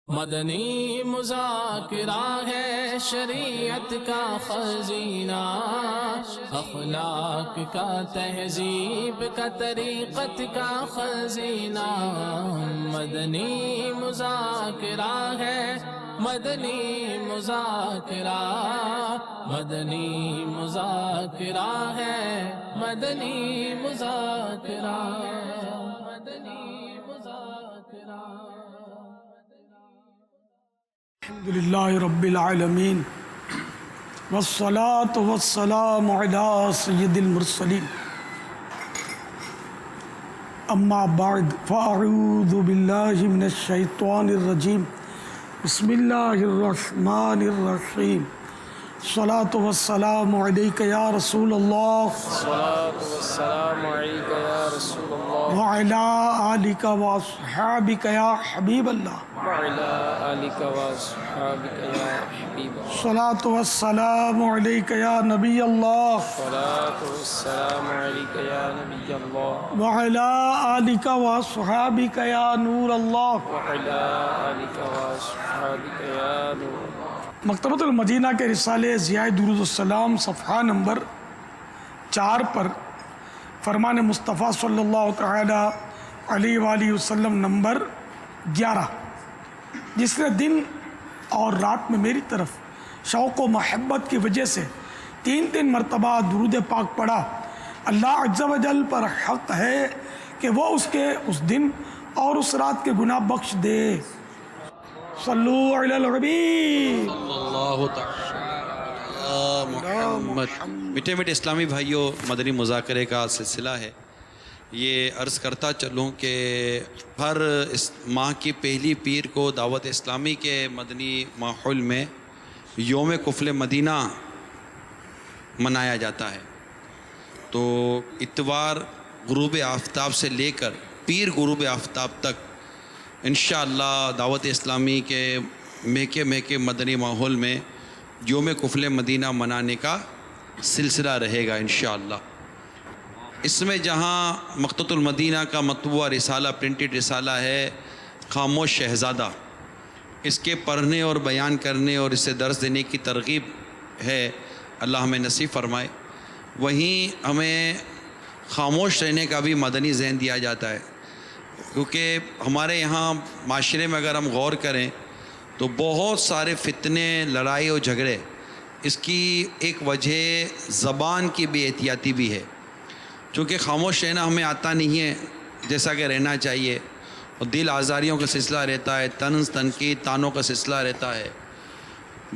مدنی مذاکرہ ہے شریعت کا خزینہ، اخلاق کا تہذیب کا طریقت کا خزینہ۔ مدنی مذاکرہ ہے، مدنی مذاکرہ، مدنی مذاکرہ ہے، مدنی مذاکرہ، مدنی مذاکرہ۔ الحمدللہ رب العالمین والصلاة والسلام علی سید المرسلین، اما بعد فاعوذ باللہ من الشیطان الرجیم، بسم اللہ الرحمن الرحیم۔ الصلاة والسلام علیک یا رسول اللہ، الصلاة والسلام علیک یا رسول اللہ وعلی آلک واصحابک یا حبیب اللہ، وعلی آلک واصحابک یا حبیب اللہ۔ الصلاة والسلام علیک یا نبی اللہ، الصلاة والسلام علیک یا نبی اللہ وعلی آلک واصحابک یا نور اللہ۔ وعلی آلک واصحابک یا نور اللہ۔ مکتبۃ المدینہ کے رسالے ضیاء درود السلام صفحہ نمبر 4 پر فرمان مصطفیٰ صلی اللہ تعالی علیہ وآلہ وسلم نمبر 11، جس نے دن اور رات میں میری طرف شوق و محبت کی وجہ سے 3 مرتبہ درود پاک پڑھا، اللہ عز و جل پر حق ہے کہ وہ اس کے اس دن اور اس رات کے گناہ بخش دے۔ صلو علی الحبیب اللہ تعالی محمد۔ میٹھے میٹھے اسلامی بھائیوں، مدنی مذاکرے کا سلسلہ ہے۔ یہ عرض کرتا چلوں کہ ہر اس ماہ کی پہلی پیر کو دعوت اسلامی کے مدنی ماحول میں یوم کفل مدینہ منایا جاتا ہے۔ تو اتوار غروب آفتاب سے لے کر پیر غروب آفتاب تک انشاءاللہ دعوت اسلامی کے مہکے مدنی ماحول میں یوم کفل مدینہ منانے کا سلسلہ رہے گا انشاءاللہ۔ اس میں جہاں مکتبۃ المدینہ کا مطبوعہ رسالہ، پرنٹڈ رسالہ ہے خاموش شہزادہ، اس کے پڑھنے اور بیان کرنے اور اسے درس دینے کی ترغیب ہے، اللہ ہمیں نصیب فرمائے۔ وہیں ہمیں خاموش رہنے کا بھی مدنی ذہن دیا جاتا ہے، کیونکہ ہمارے یہاں معاشرے میں اگر ہم غور کریں تو بہت سارے فتنے، لڑائی اور جھگڑے، اس کی ایک وجہ زبان کی بے احتیاطی بھی ہے، چونکہ خاموش رہنا ہمیں آتا نہیں ہے جیسا کہ رہنا چاہیے، اور دل آزاریوں کا سلسلہ رہتا ہے، طنز تنقید تانوں کا سلسلہ رہتا ہے،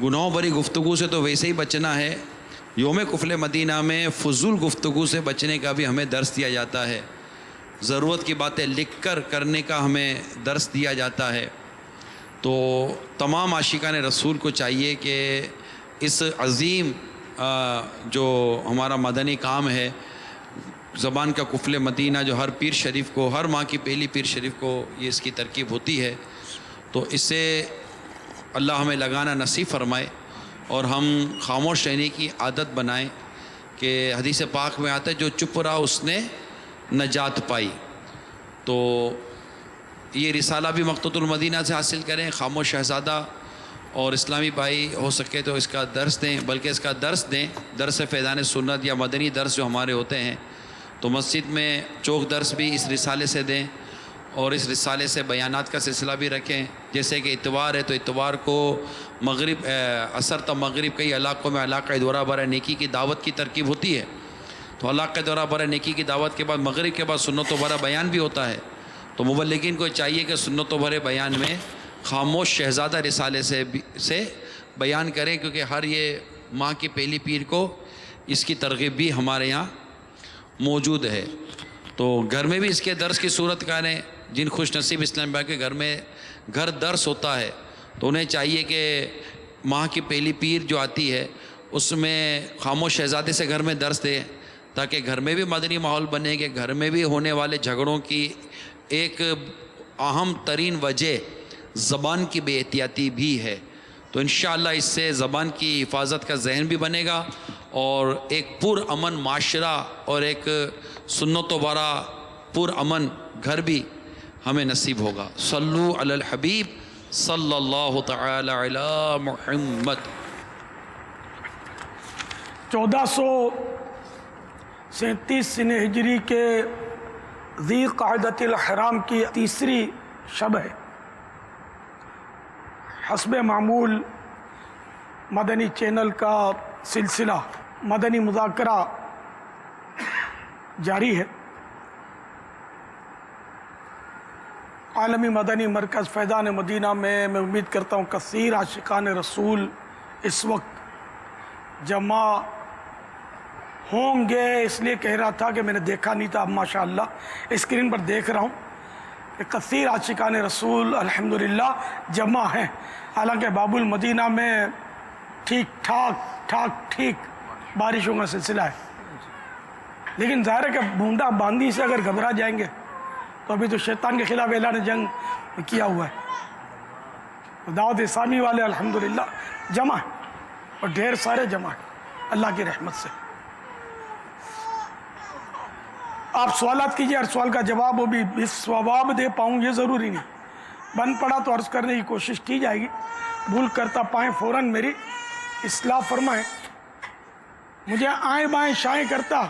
گناہوں بھری گفتگو سے تو ویسے ہی بچنا ہے۔ یوم کفل مدینہ میں فضول گفتگو سے بچنے کا بھی ہمیں درس دیا جاتا ہے، ضرورت کی باتیں لکھ کر کرنے کا ہمیں درس دیا جاتا ہے۔ تو تمام عاشقان رسول کو چاہیے کہ اس عظیم جو ہمارا مدنی کام ہے، زبان کا کفل مدینہ، جو ہر پیر شریف کو، ہر ماہ کی پہلی پیر شریف کو یہ اس کی ترکیب ہوتی ہے، تو اس سے اللہ ہمیں لگانا نصیب فرمائے اور ہم خاموش رہنے کی عادت بنائیں، کہ حدیث پاک میں آتا ہے جو چپ رہا اس نے نجات پائی۔ تو یہ رسالہ بھی مکتبۃ المدینہ سے حاصل کریں، خاموش شہزادہ، اور اسلامی بھائی ہو سکے تو اس کا درس دیں، بلکہ اس کا درس دیں، درس فیضان سنت یا مدنی درس جو ہمارے ہوتے ہیں، تو مسجد میں چوک درس بھی اس رسالے سے دیں، اور اس رسالے سے بیانات کا سلسلہ بھی رکھیں۔ جیسے کہ اتوار ہے تو اتوار کو مغرب عصر تا مغرب کئی علاقوں میں علاقہ دورہ برائے نیکی کی دعوت کی ترکیب ہوتی ہے، تو علاقہ دورہ برائے نیکی کی دعوت کے بعد مغرب کے بعد سنت و بھرا بیان بھی ہوتا ہے۔ تو مبلغین کو چاہیے کہ سنت و بھرے بیان میں خاموش شہزادہ رسالے سے بیان کریں، کیونکہ ہر یہ ماہ کی پہلی پیر کو اس کی ترغیب بھی ہمارے یہاں موجود ہے۔ تو گھر میں بھی اس کے درس کی صورت کریں، جن خوش نصیب اسلام بھائی کے گھر میں درس ہوتا ہے تو انہیں چاہیے کہ ماہ کی پہلی پیر جو آتی ہے اس میں خاموش شہزادے سے گھر میں درس دیں، تاکہ گھر میں بھی مدنی ماحول بنے، کہ گھر میں بھی ہونے والے جھگڑوں کی ایک اہم ترین وجہ زبان کی بے احتیاطی بھی ہے۔ تو انشاءاللہ اس سے زبان کی حفاظت کا ذہن بھی بنے گا، اور ایک پر امن معاشرہ اور ایک سنت و بھرا پر امن گھر بھی ہمیں نصیب ہوگا۔ صلو علی الحبیب صلی اللہ تعالی علی محمد۔ 1437 سن ہجری کے ذی قعدۃ الحرام کی تیسری شب ہے۔ حسب معمول مدنی چینل کا سلسلہ مدنی مذاکرہ جاری ہے۔ عالمی مدنی مرکز فیضان مدینہ میں امید کرتا ہوں کثیر عاشقان رسول اس وقت جمع ہوں گے۔ اس لیے کہہ رہا تھا کہ میں نے دیکھا نہیں تھا، اب ماشاءاللہ اسکرین پر دیکھ رہا ہوں کہ کثیر عاشقان رسول الحمدللہ جمع ہیں۔ حالانکہ باب المدینہ میں ٹھیک ٹھاک بارشوں کا سلسلہ ہے، لیکن ظاہر ہے کہ بوندا باندی سے اگر گھبرا جائیں گے تو ابھی تو شیطان کے خلاف اعلان جنگ کیا ہوا ہے۔ دعوت اسلامی والے الحمدللہ جمع ہیں اور ڈھیر سارے جمع ہیں اللہ کی رحمت سے۔ آپ سوالات کیجئے، ہر سوال کا جواب وہ بھی ثواب دے پاؤں یہ ضروری نہیں، بن پڑا تو عرض کرنے کی کوشش کی جائے گی، بھول کرتا پائیں فوراً میری اصلاح فرمائیں۔ مجھے آئیں بائیں شائیں کرتا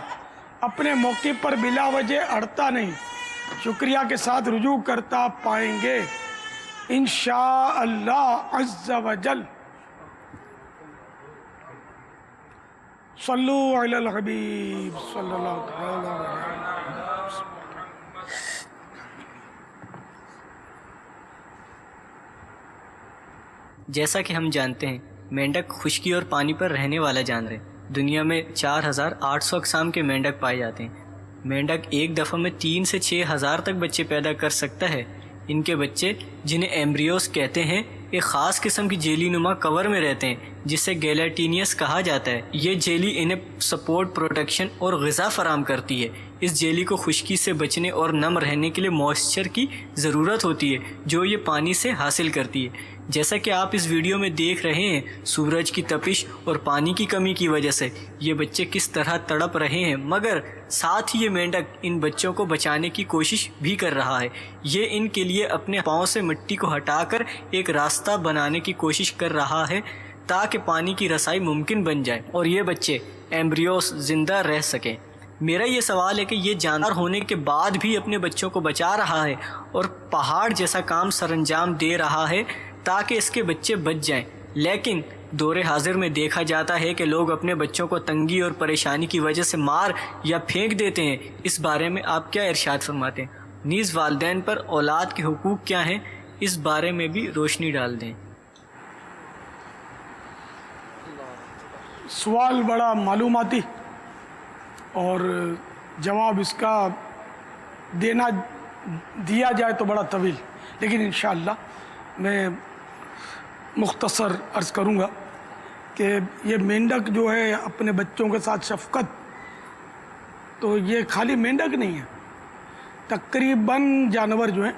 اپنے موقع پر بلا وجہ اڑتا نہیں، شکریہ کے ساتھ رجوع کرتا پائیں گے انشاءاللہ عز وجل۔ صلو علی الحبیب صلی اللہ تعالی علیہ وسلم۔ جیسا کہ ہم جانتے ہیں مینڈک خشکی اور پانی پر رہنے والا جانور ہے۔ دنیا میں 4800 اقسام کے مینڈک پائے جاتے ہیں۔ مینڈک ایک دفعہ میں 3 سے 6000 تک بچے پیدا کر سکتا ہے۔ ان کے بچے جنہیں ایمبریوز کہتے ہیں ایک خاص قسم کی جیلی نما کور میں رہتے ہیں جسے گیلاٹینیس کہا جاتا ہے۔ یہ جیلی انہیں سپورٹ، پروٹیکشن اور غذا فراہم کرتی ہے۔ اس جیلی کو خشکی سے بچنے اور نم رہنے کے لیے موئسچر کی ضرورت ہوتی ہے جو یہ پانی سے حاصل کرتی ہے۔ جیسا کہ آپ اس ویڈیو میں دیکھ رہے ہیں، سورج کی تپش اور پانی کی کمی کی وجہ سے یہ بچے کس طرح تڑپ رہے ہیں، مگر ساتھ ہی یہ مینڈک ان بچوں کو بچانے کی کوشش بھی کر رہا ہے۔ یہ ان کے لیے اپنے پاؤں سے مٹی کو ہٹا کر ایک راستہ بنانے کی کوشش کر رہا ہے تاکہ پانی کی رسائی ممکن بن جائے اور یہ بچے ایمبریوس زندہ رہ سکیں۔ میرا یہ سوال ہے کہ یہ جانور ہونے کے بعد بھی اپنے بچوں کو بچا رہا ہے اور پہاڑ جیسا کام سر انجام دے رہا ہے تاکہ اس کے بچے بچ جائیں، لیکن دور حاضر میں دیکھا جاتا ہے کہ لوگ اپنے بچوں کو تنگی اور پریشانی کی وجہ سے مار یا پھینک دیتے ہیں۔ اس بارے میں آپ کیا ارشاد فرماتے ہیں؟ نیز والدین پر اولاد کے حقوق کیا ہیں، اس بارے میں بھی روشنی ڈال دیں۔ سوال بڑا معلوماتی اور جواب اس کا دیا جائے تو بڑا طویل، لیکن انشاءاللہ میں مختصر عرض کروں گا کہ یہ مینڈک جو ہے اپنے بچوں کے ساتھ شفقت، تو یہ خالی مینڈک نہیں ہے، تقریباً جانور جو ہیں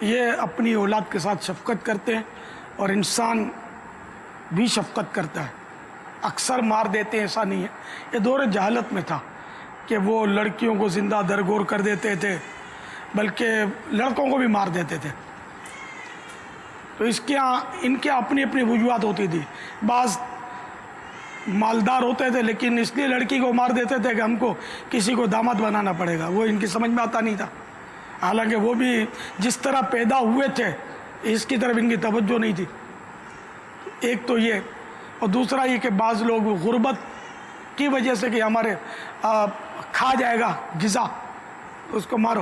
یہ اپنی اولاد کے ساتھ شفقت کرتے ہیں اور انسان بھی شفقت کرتا ہے۔ اکثر مار دیتے ہیں ایسا نہیں ہے، یہ دور جہالت میں تھا کہ وہ لڑکیوں کو زندہ درگور کر دیتے تھے، بلکہ لڑکوں کو بھی مار دیتے تھے۔ تو ان کے اپنی اپنی وجوہات ہوتی تھی۔ بعض مالدار ہوتے تھے لیکن اس لیے لڑکی کو مار دیتے تھے کہ ہم کو کسی کو داماد بنانا پڑے گا، وہ ان کی سمجھ میں آتا نہیں تھا، حالانکہ وہ بھی جس طرح پیدا ہوئے تھے اس کی طرف ان کی توجہ نہیں تھی۔ ایک تو یہ، اور دوسرا یہ کہ بعض لوگ غربت کی وجہ سے کہ ہمارے کھا جائے گا غذا تو اس کو مارو،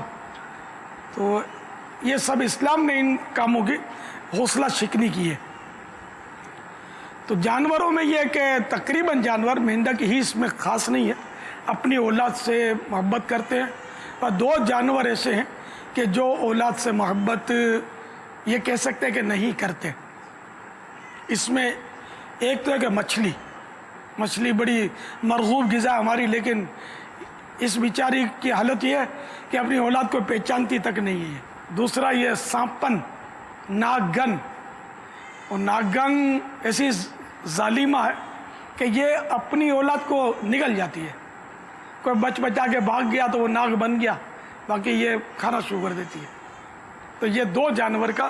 تو یہ سب اسلام نے ان کاموں کی حوصلہ شکنی کی ہے۔ تو جانوروں میں یہ کہ تقریباً جانور، مینڈک ہی اس میں خاص نہیں ہے، اپنی اولاد سے محبت کرتے ہیں، اور 2 جانور ایسے ہیں کہ جو اولاد سے محبت یہ کہہ سکتے ہیں کہ نہیں کرتے۔ اس میں ایک تو ہے کہ مچھلی بڑی مرغوب غذا ہماری، لیکن اس بیچاری کی حالت یہ ہے کہ اپنی اولاد کو پہچانتی تک نہیں ہے۔ دوسرا یہ سانپن، ناگن، اور ناگن ایسی ظالمہ ہے کہ یہ اپنی اولاد کو نگل جاتی ہے، کوئی بچا کے بھاگ گیا تو وہ ناگ بن گیا، باقی یہ کھانا شروع کر دیتی ہے۔ تو یہ 2 جانور کا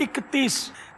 31,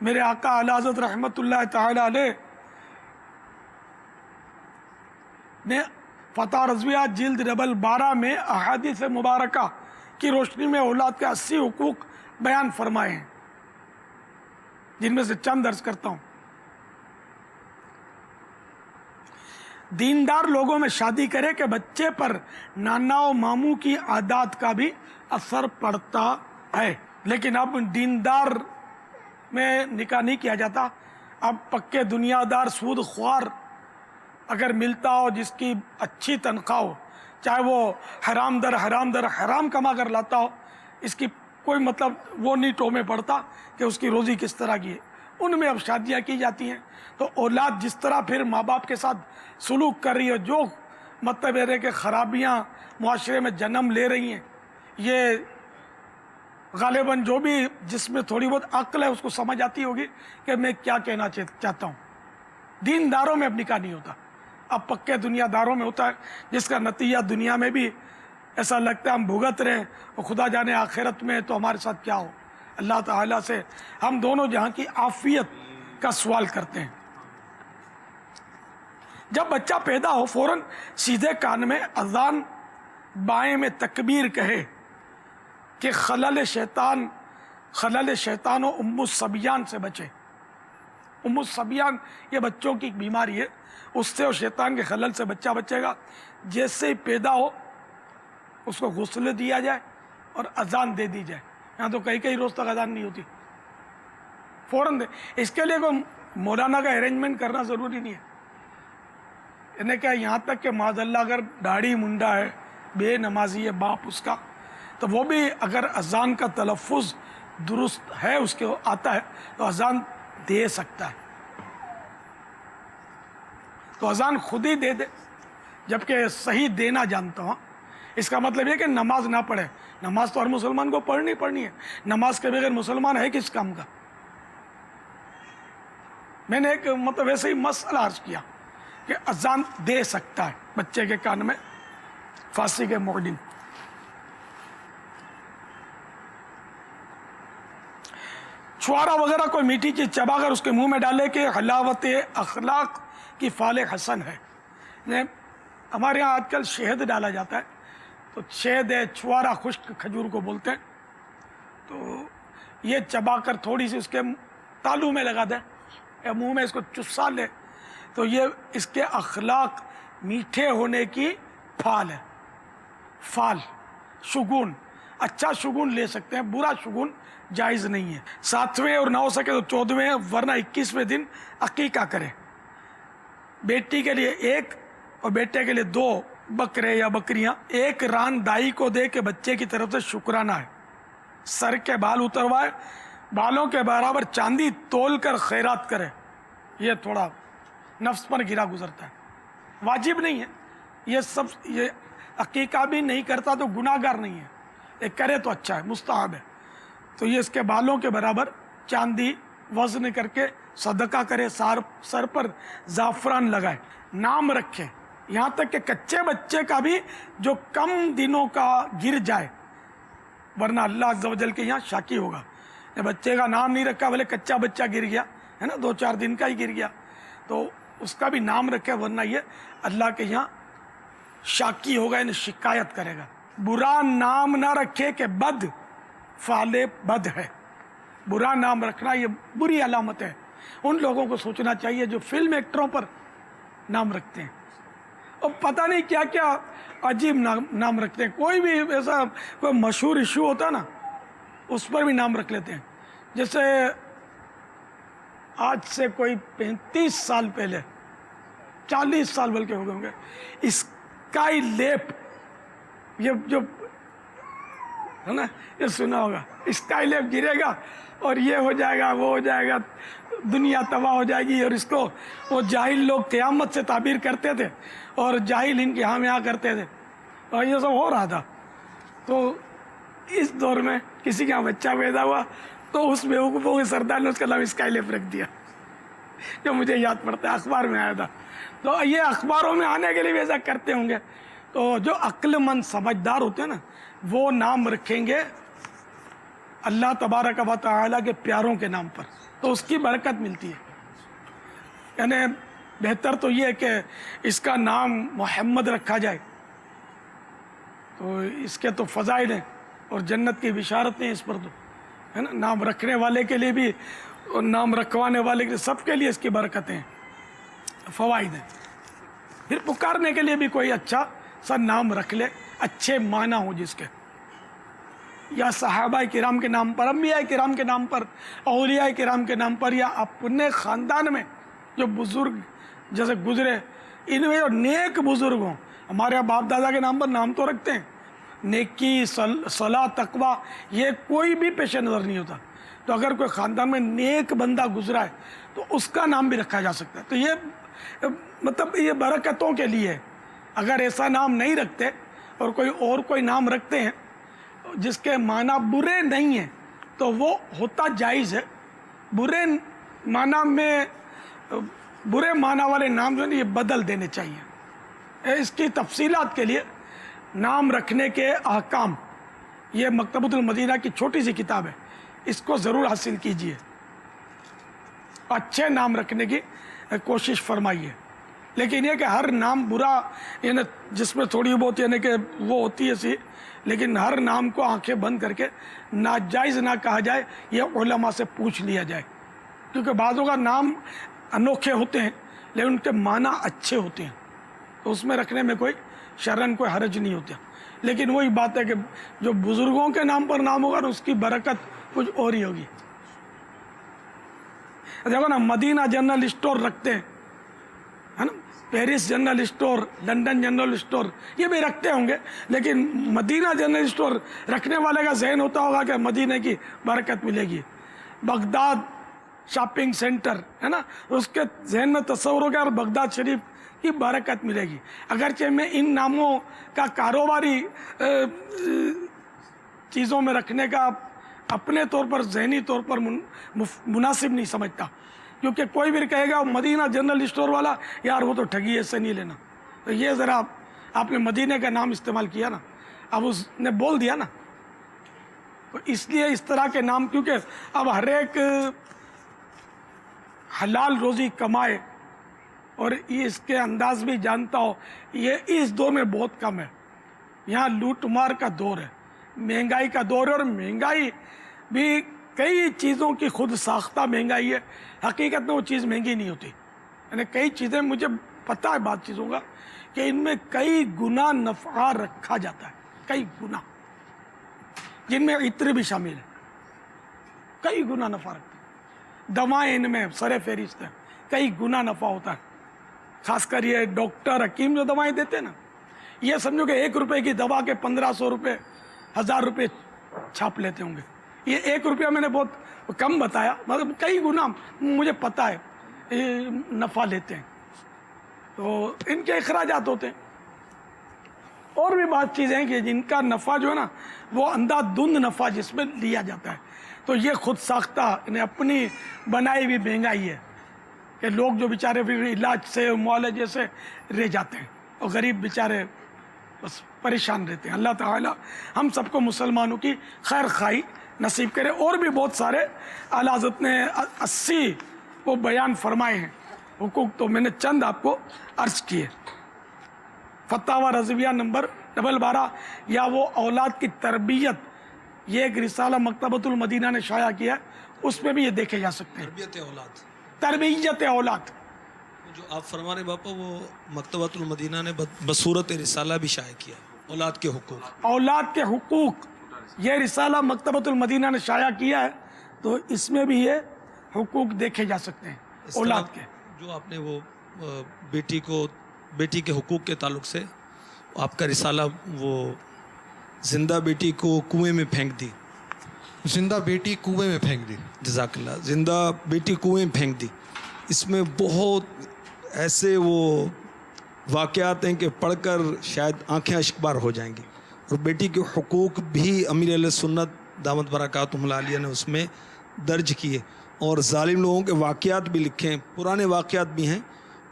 میرے آقا اعلی حضرت رحمۃ اللہ تعالی علیہ نے فتح رضویات جلد نمبر 12 میں احادیث مبارکہ کی روشنی میں اولاد کے 80 حقوق بیان فرمائے ہیں، جن میں سے چند عرض کرتا ہوں۔ دیندار لوگوں میں شادی کرے کہ بچے پر نانا و ماموں کی عادات کا بھی اثر پڑتا ہے، لیکن اب دیندار میں نکاح نہیں کیا جاتا۔ اب پکے دنیا دار سود خوار اگر ملتا ہو، جس کی اچھی تنخواہ ہو، چاہے وہ حرام در حرام کما کر لاتا ہو، اس کی کوئی مطلب وہ نہیں ٹو میں پڑتا کہ اس کی روزی کس طرح کی ہے، ان میں اب شادیاں کی جاتی ہیں۔ تو اولاد جس طرح پھر ماں باپ کے ساتھ سلوک کر رہی ہے، جو مطلب ہے کہ خرابیاں معاشرے میں جنم لے رہی ہیں، یہ غالباً جو بھی جس میں تھوڑی بہت عقل ہے اس کو سمجھ آتی ہوگی کہ میں کیا کہنا چاہتا ہوں۔ دینداروں میں اب نکاح نہیں ہوتا، اب پکے دنیا داروں میں ہوتا ہے، جس کا نتیجہ دنیا میں بھی ایسا لگتا ہے ہم بھگت رہے ہیں، اور خدا جانے آخرت میں تو ہمارے ساتھ کیا ہو۔ اللہ تعالیٰ سے ہم دونوں جہاں کی عافیت کا سوال کرتے ہیں۔ جب بچہ پیدا ہو فوراً سیدھے کان میں اذان، بائیں میں تکبیر کہے کہ خلل شیطان و ام الصبیان سے بچے۔ ام الصبیان یہ بچوں کی بیماری ہے، اس سے اور شیطان کے خلل سے بچہ بچے گا۔ جیسے ہی پیدا ہو اس کو غسل دیا جائے اور اذان دے دی جائے۔ یہاں تو کئی روز تک اذان نہیں ہوتی، فوراً دے۔ اس کے لیے کوئی مولانا کا ارینجمنٹ کرنا ضروری نہیں ہے۔ یعنی کہ یہاں تک کہ معاذ اللہ اگر داڑھی منڈا ہے، بے نمازی ہے باپ اس کا، تو وہ بھی اگر اذان کا تلفظ درست ہے، اس کے آتا ہے، تو اذان دے سکتا ہے۔ تو اذان خود ہی دے دے، جبکہ صحیح دینا جانتا ہوں۔ اس کا مطلب یہ کہ نماز نہ پڑھے۔ نماز تو ہر مسلمان کو پڑھنی ہے، نماز کے بغیر مسلمان ہے کس کام کا۔ میں نے ایک مطلب ایسے ہی مسئلہ عرض کیا کہ اذان دے سکتا ہے بچے کے کان میں فاسق معلم۔ چھوارا وغیرہ کوئی میٹھی چیز چبا کر اس کے منہ میں ڈالے کہ حلاوت اخلاق کی فال حسن ہے۔ ہمارے یہاں آج کل شہد ڈالا جاتا ہے، تو شہد ہے، چھوارا خشک کھجور کو بولتے ہیں، تو یہ چبا کر تھوڑی سی اس کے تالو میں لگا دے یا منہ میں اس کو چسا لے، تو یہ اس کے اخلاق میٹھے ہونے کی پھال ہے۔ فال شگون، اچھا شگون لے سکتے ہیں، برا شگون جائز نہیں ہے۔ 7ویں اور نہ ہو سکے تو 14ویں ورنہ 21ویں دن عقیقہ کرے۔ بیٹی کے لیے 1 اور بیٹے کے لیے 2 بکرے یا بکریاں۔ 1 ران دائی کو دے کے بچے کی طرف سے شکرانہ ہے۔ سر کے بال اتروائے، بالوں کے برابر چاندی تول کر خیرات کرے۔ یہ تھوڑا نفس پر گرا گزرتا ہے، واجب نہیں ہے یہ سب۔ یہ عقیقہ بھی نہیں کرتا تو گناہ گار نہیں ہے، یہ کرے تو اچھا ہے، مستحب ہے۔ تو یہ اس کے بالوں کے برابر چاندی وزن کر کے صدقہ کرے، سر پر زعفران لگائے، نام رکھے۔ یہاں تک کہ کچے بچے کا بھی جو کم دنوں کا گر جائے، ورنہ اللہ عز و جل کے یہاں شاکی ہوگا۔ بچے کا نام نہیں رکھا، بھلے کچا بچہ گر گیا ہے نا، 2-4 دن کا ہی گر گیا، تو اس کا بھی نام رکھے، ورنہ یہ اللہ کے یہاں شاکی ہوگا، یعنی شکایت کرے گا۔ برا نام نہ رکھے کہ بد فعل بد ہے۔ برا نام رکھنا یہ بری علامت ہے۔ ان لوگوں کو سوچنا چاہیے جو فلم ایکٹروں پر نام رکھتے ہیں، اور پتہ نہیں کیا کیا عجیب نام رکھتے ہیں۔ کوئی بھی ایسا کوئی مشہور ایشو ہوتا نا، اس پر بھی نام رکھ لیتے ہیں۔ جیسے آج سے کوئی 35 سال پہلے، 40 سال بلکہ ہو گئے ہوں گے، اسکائی لیپ، یہ جو ہے نا، یہ سنا ہوگا، اسکائی لیپ گرے گا اور یہ ہو جائے گا، وہ ہو جائے گا، دنیا تباہ ہو جائے گی۔ اور اس کو وہ جاہل لوگ قیامت سے تعبیر کرتے تھے، اور جاہل ان کے ہاں میں کرتے تھے، اور یہ سب ہو رہا تھا۔ تو اس دور میں کسی کا بچہ پیدا ہوا تو اس بیوقوفوں کے سردار نے اس کا نام اسکائی لیپ رکھ دیا، جو مجھے یاد پڑتا ہے، اخبار میں آیا تھا۔ تو یہ اخباروں میں آنے کے لیے بھی ایسا کرتے ہوں گے۔ تو جو عقل مند سمجھدار ہوتے ہیں نا، وہ نام رکھیں گے اللہ تبارک و تعالی کے پیاروں کے نام پر، تو اس کی برکت ملتی ہے. یعنی بہتر تو یہ ہے کہ اس کا نام محمد رکھا جائے، تو اس کے تو فضائل ہیں اور جنت کی بشارتیں اس پر تو ہے نا. نام رکھنے والے کے لیے بھی اور نام رکھوانے والے کے لیے، سب کے لیے اس کی برکتیں ہیں، فوائد ہیں. پھر پکارنے کے لیے بھی کوئی اچھا سا نام رکھ لے، اچھے معنی ہو جس کے، یا صحابہ کرام کے نام پر، انبیاء کرام کے نام پر، اولیاء کرام کے نام پر، یا اپنے خاندان میں جو بزرگ جیسے گزرے ان میں جو نیک بزرگ ہوں. ہمارے باپ دادا کے نام پر نام تو رکھتے ہیں، نیکی، صلاح، تقوی، یہ کوئی بھی پیش نظر نہیں ہوتا. تو اگر کوئی خاندان میں نیک بندہ گزرا ہے تو اس کا نام بھی رکھا جا سکتا ہے. تو یہ مطلب یہ برکتوں کے لیے ہے. اگر ایسا نام نہیں رکھتے اور کوئی نام رکھتے ہیں جس کے معنی برے نہیں ہیں تو وہ ہوتا جائز ہے. برے معنی والے نام جو ہے یہ بدل دینے چاہیے. اس کی تفصیلات کے لیے نام رکھنے کے احکام، یہ مکتبۃ المدینہ کی چھوٹی سی کتاب ہے، اس کو ضرور حاصل کیجیے، اچھے نام رکھنے کی کوشش فرمائیے. لیکن یہ کہ ہر نام برا، یعنی جس میں تھوڑی بہت یعنی کہ وہ ہوتی ہے سی، لیکن ہر نام کو آنکھیں بند کر کے ناجائز نہ کہا جائے، یہ علماء سے پوچھ لیا جائے. کیونکہ بعضوں کا نام انوکھے ہوتے ہیں لیکن ان کے معنی اچھے ہوتے ہیں، تو اس میں رکھنے میں کوئی شرعاً کوئی حرج نہیں ہوتا. لیکن وہی بات ہے کہ جو بزرگوں کے نام پر نام ہوگا اس کی برکت کچھ اور ہی ہوگی. دیکھو نا، مدینہ جنرل اسٹور رکھتے ہیں ہے نا، Paris general store, London general store, یہ بھی رکھتے ہوں گے، لیکن مدینہ جنرل اسٹور رکھنے والے کا ذہن ہوتا ہوگا کہ مدینہ کی برکت ملے گی. بغداد شاپنگ سینٹر ہے نا، اس کے ذہن میں تصور ہوگا اور بغداد شریف کی برکت ملے گی. اگرچہ میں ان ناموں کا کاروباری چیزوں میں رکھنے کا اپنے طور پر ذہنی طور پر مناسب نہیں سمجھتا، کیونکہ کوئی بھی کہے گا مدینہ جنرل اسٹور والا، یار وہ تو ٹھگی، ایسے نہیں لینا. تو یہ ذرا آپ نے مدینہ کا نام استعمال کیا نا، اب اس نے بول دیا نا، تو اس لیے اس طرح کے نام، کیونکہ اب ہر ایک حلال روزی کمائے اور اس کے انداز بھی جانتا ہو، یہ اس دور میں بہت کم ہے. یہاں لوٹ مار کا دور ہے، مہنگائی کا دور ہے، اور مہنگائی بھی کئی چیزوں کی خود ساختہ مہنگائی ہے. حقیقت میں وہ چیز مہنگی نہیں ہوتی، یعنی کئی چیزیں مجھے پتہ ہے بات چیزوں کا کہ ان میں کئی گنا نفع رکھا جاتا ہے، کئی گنا، جن میں عطر بھی شامل ہے، کئی گنا نفع رکھتے ہیں. دوائیں ان میں سر فہرست ہے، کئی گنا نفع ہوتا ہے. خاص کر یہ ڈاکٹر حکیم جو دوائیں دیتے ہیں نا، یہ سمجھو کہ 1 روپے کی دوا کے 1500 روپے 1000 روپے چھاپ لیتے ہوں گے. یہ 1 روپیہ میں نے بہت کم بتایا، مطلب کئی گنا مجھے پتہ ہے نفع لیتے ہیں. تو ان کے اخراجات ہوتے ہیں. اور بھی بات چیزیں ہیں کہ جن کا نفع جو ہے نا وہ اندھا دھند نفع جس میں لیا جاتا ہے. تو یہ خود ساختہ یعنی اپنی بنائی ہوئی مہنگائی ہے کہ لوگ جو بیچارے پھر علاج سے معالجے سے رہ جاتے ہیں اور غریب بیچارے بس پریشان رہتے ہیں. اللہ تعالی ہم سب کو مسلمانوں کی خیر خواہی نصیب کرے. اور بھی بہت سارے اعلیٰ حضرت نے 80 وہ بیان فرمائے ہیں حقوق، تو میں نے چند آپ کو عرض کیے. فتاوی رضویہ نمبر 12 یا وہ اولاد کی تربیت، یہ ایک رسالہ مکتبۃ المدینہ نے شائع کیا ہے، اس میں بھی یہ دیکھے جا سکتے ہیں. تربیت اولاد جو آپ فرما رہے باپا، وہ مکتبۃ المدینہ نے بصورت رسالہ بھی شائع کیا، اولاد کے حقوق. اولاد کے حقوق یہ رسالہ مکتبۃ المدینہ نے شائع کیا ہے، تو اس میں بھی یہ حقوق دیکھے جا سکتے ہیں اولاد کے. جو آپ نے وہ بیٹی کے حقوق کے تعلق سے آپ کا رسالہ، وہ زندہ بیٹی کو کنویں میں پھینک دی، زندہ بیٹی کنویں میں پھینک دی، جزاک اللہ، زندہ بیٹی کنویں میں پھینک دی. اس میں بہت ایسے وہ واقعات ہیں کہ پڑھ کر شاید آنکھیں اشکبار ہو جائیں گی. اور بیٹی کے حقوق بھی امیر علیہ سنت دامت برکاتہم العالیہ نے اس میں درج کیے، اور ظالم لوگوں کے واقعات بھی لکھے ہیں، پرانے واقعات بھی ہیں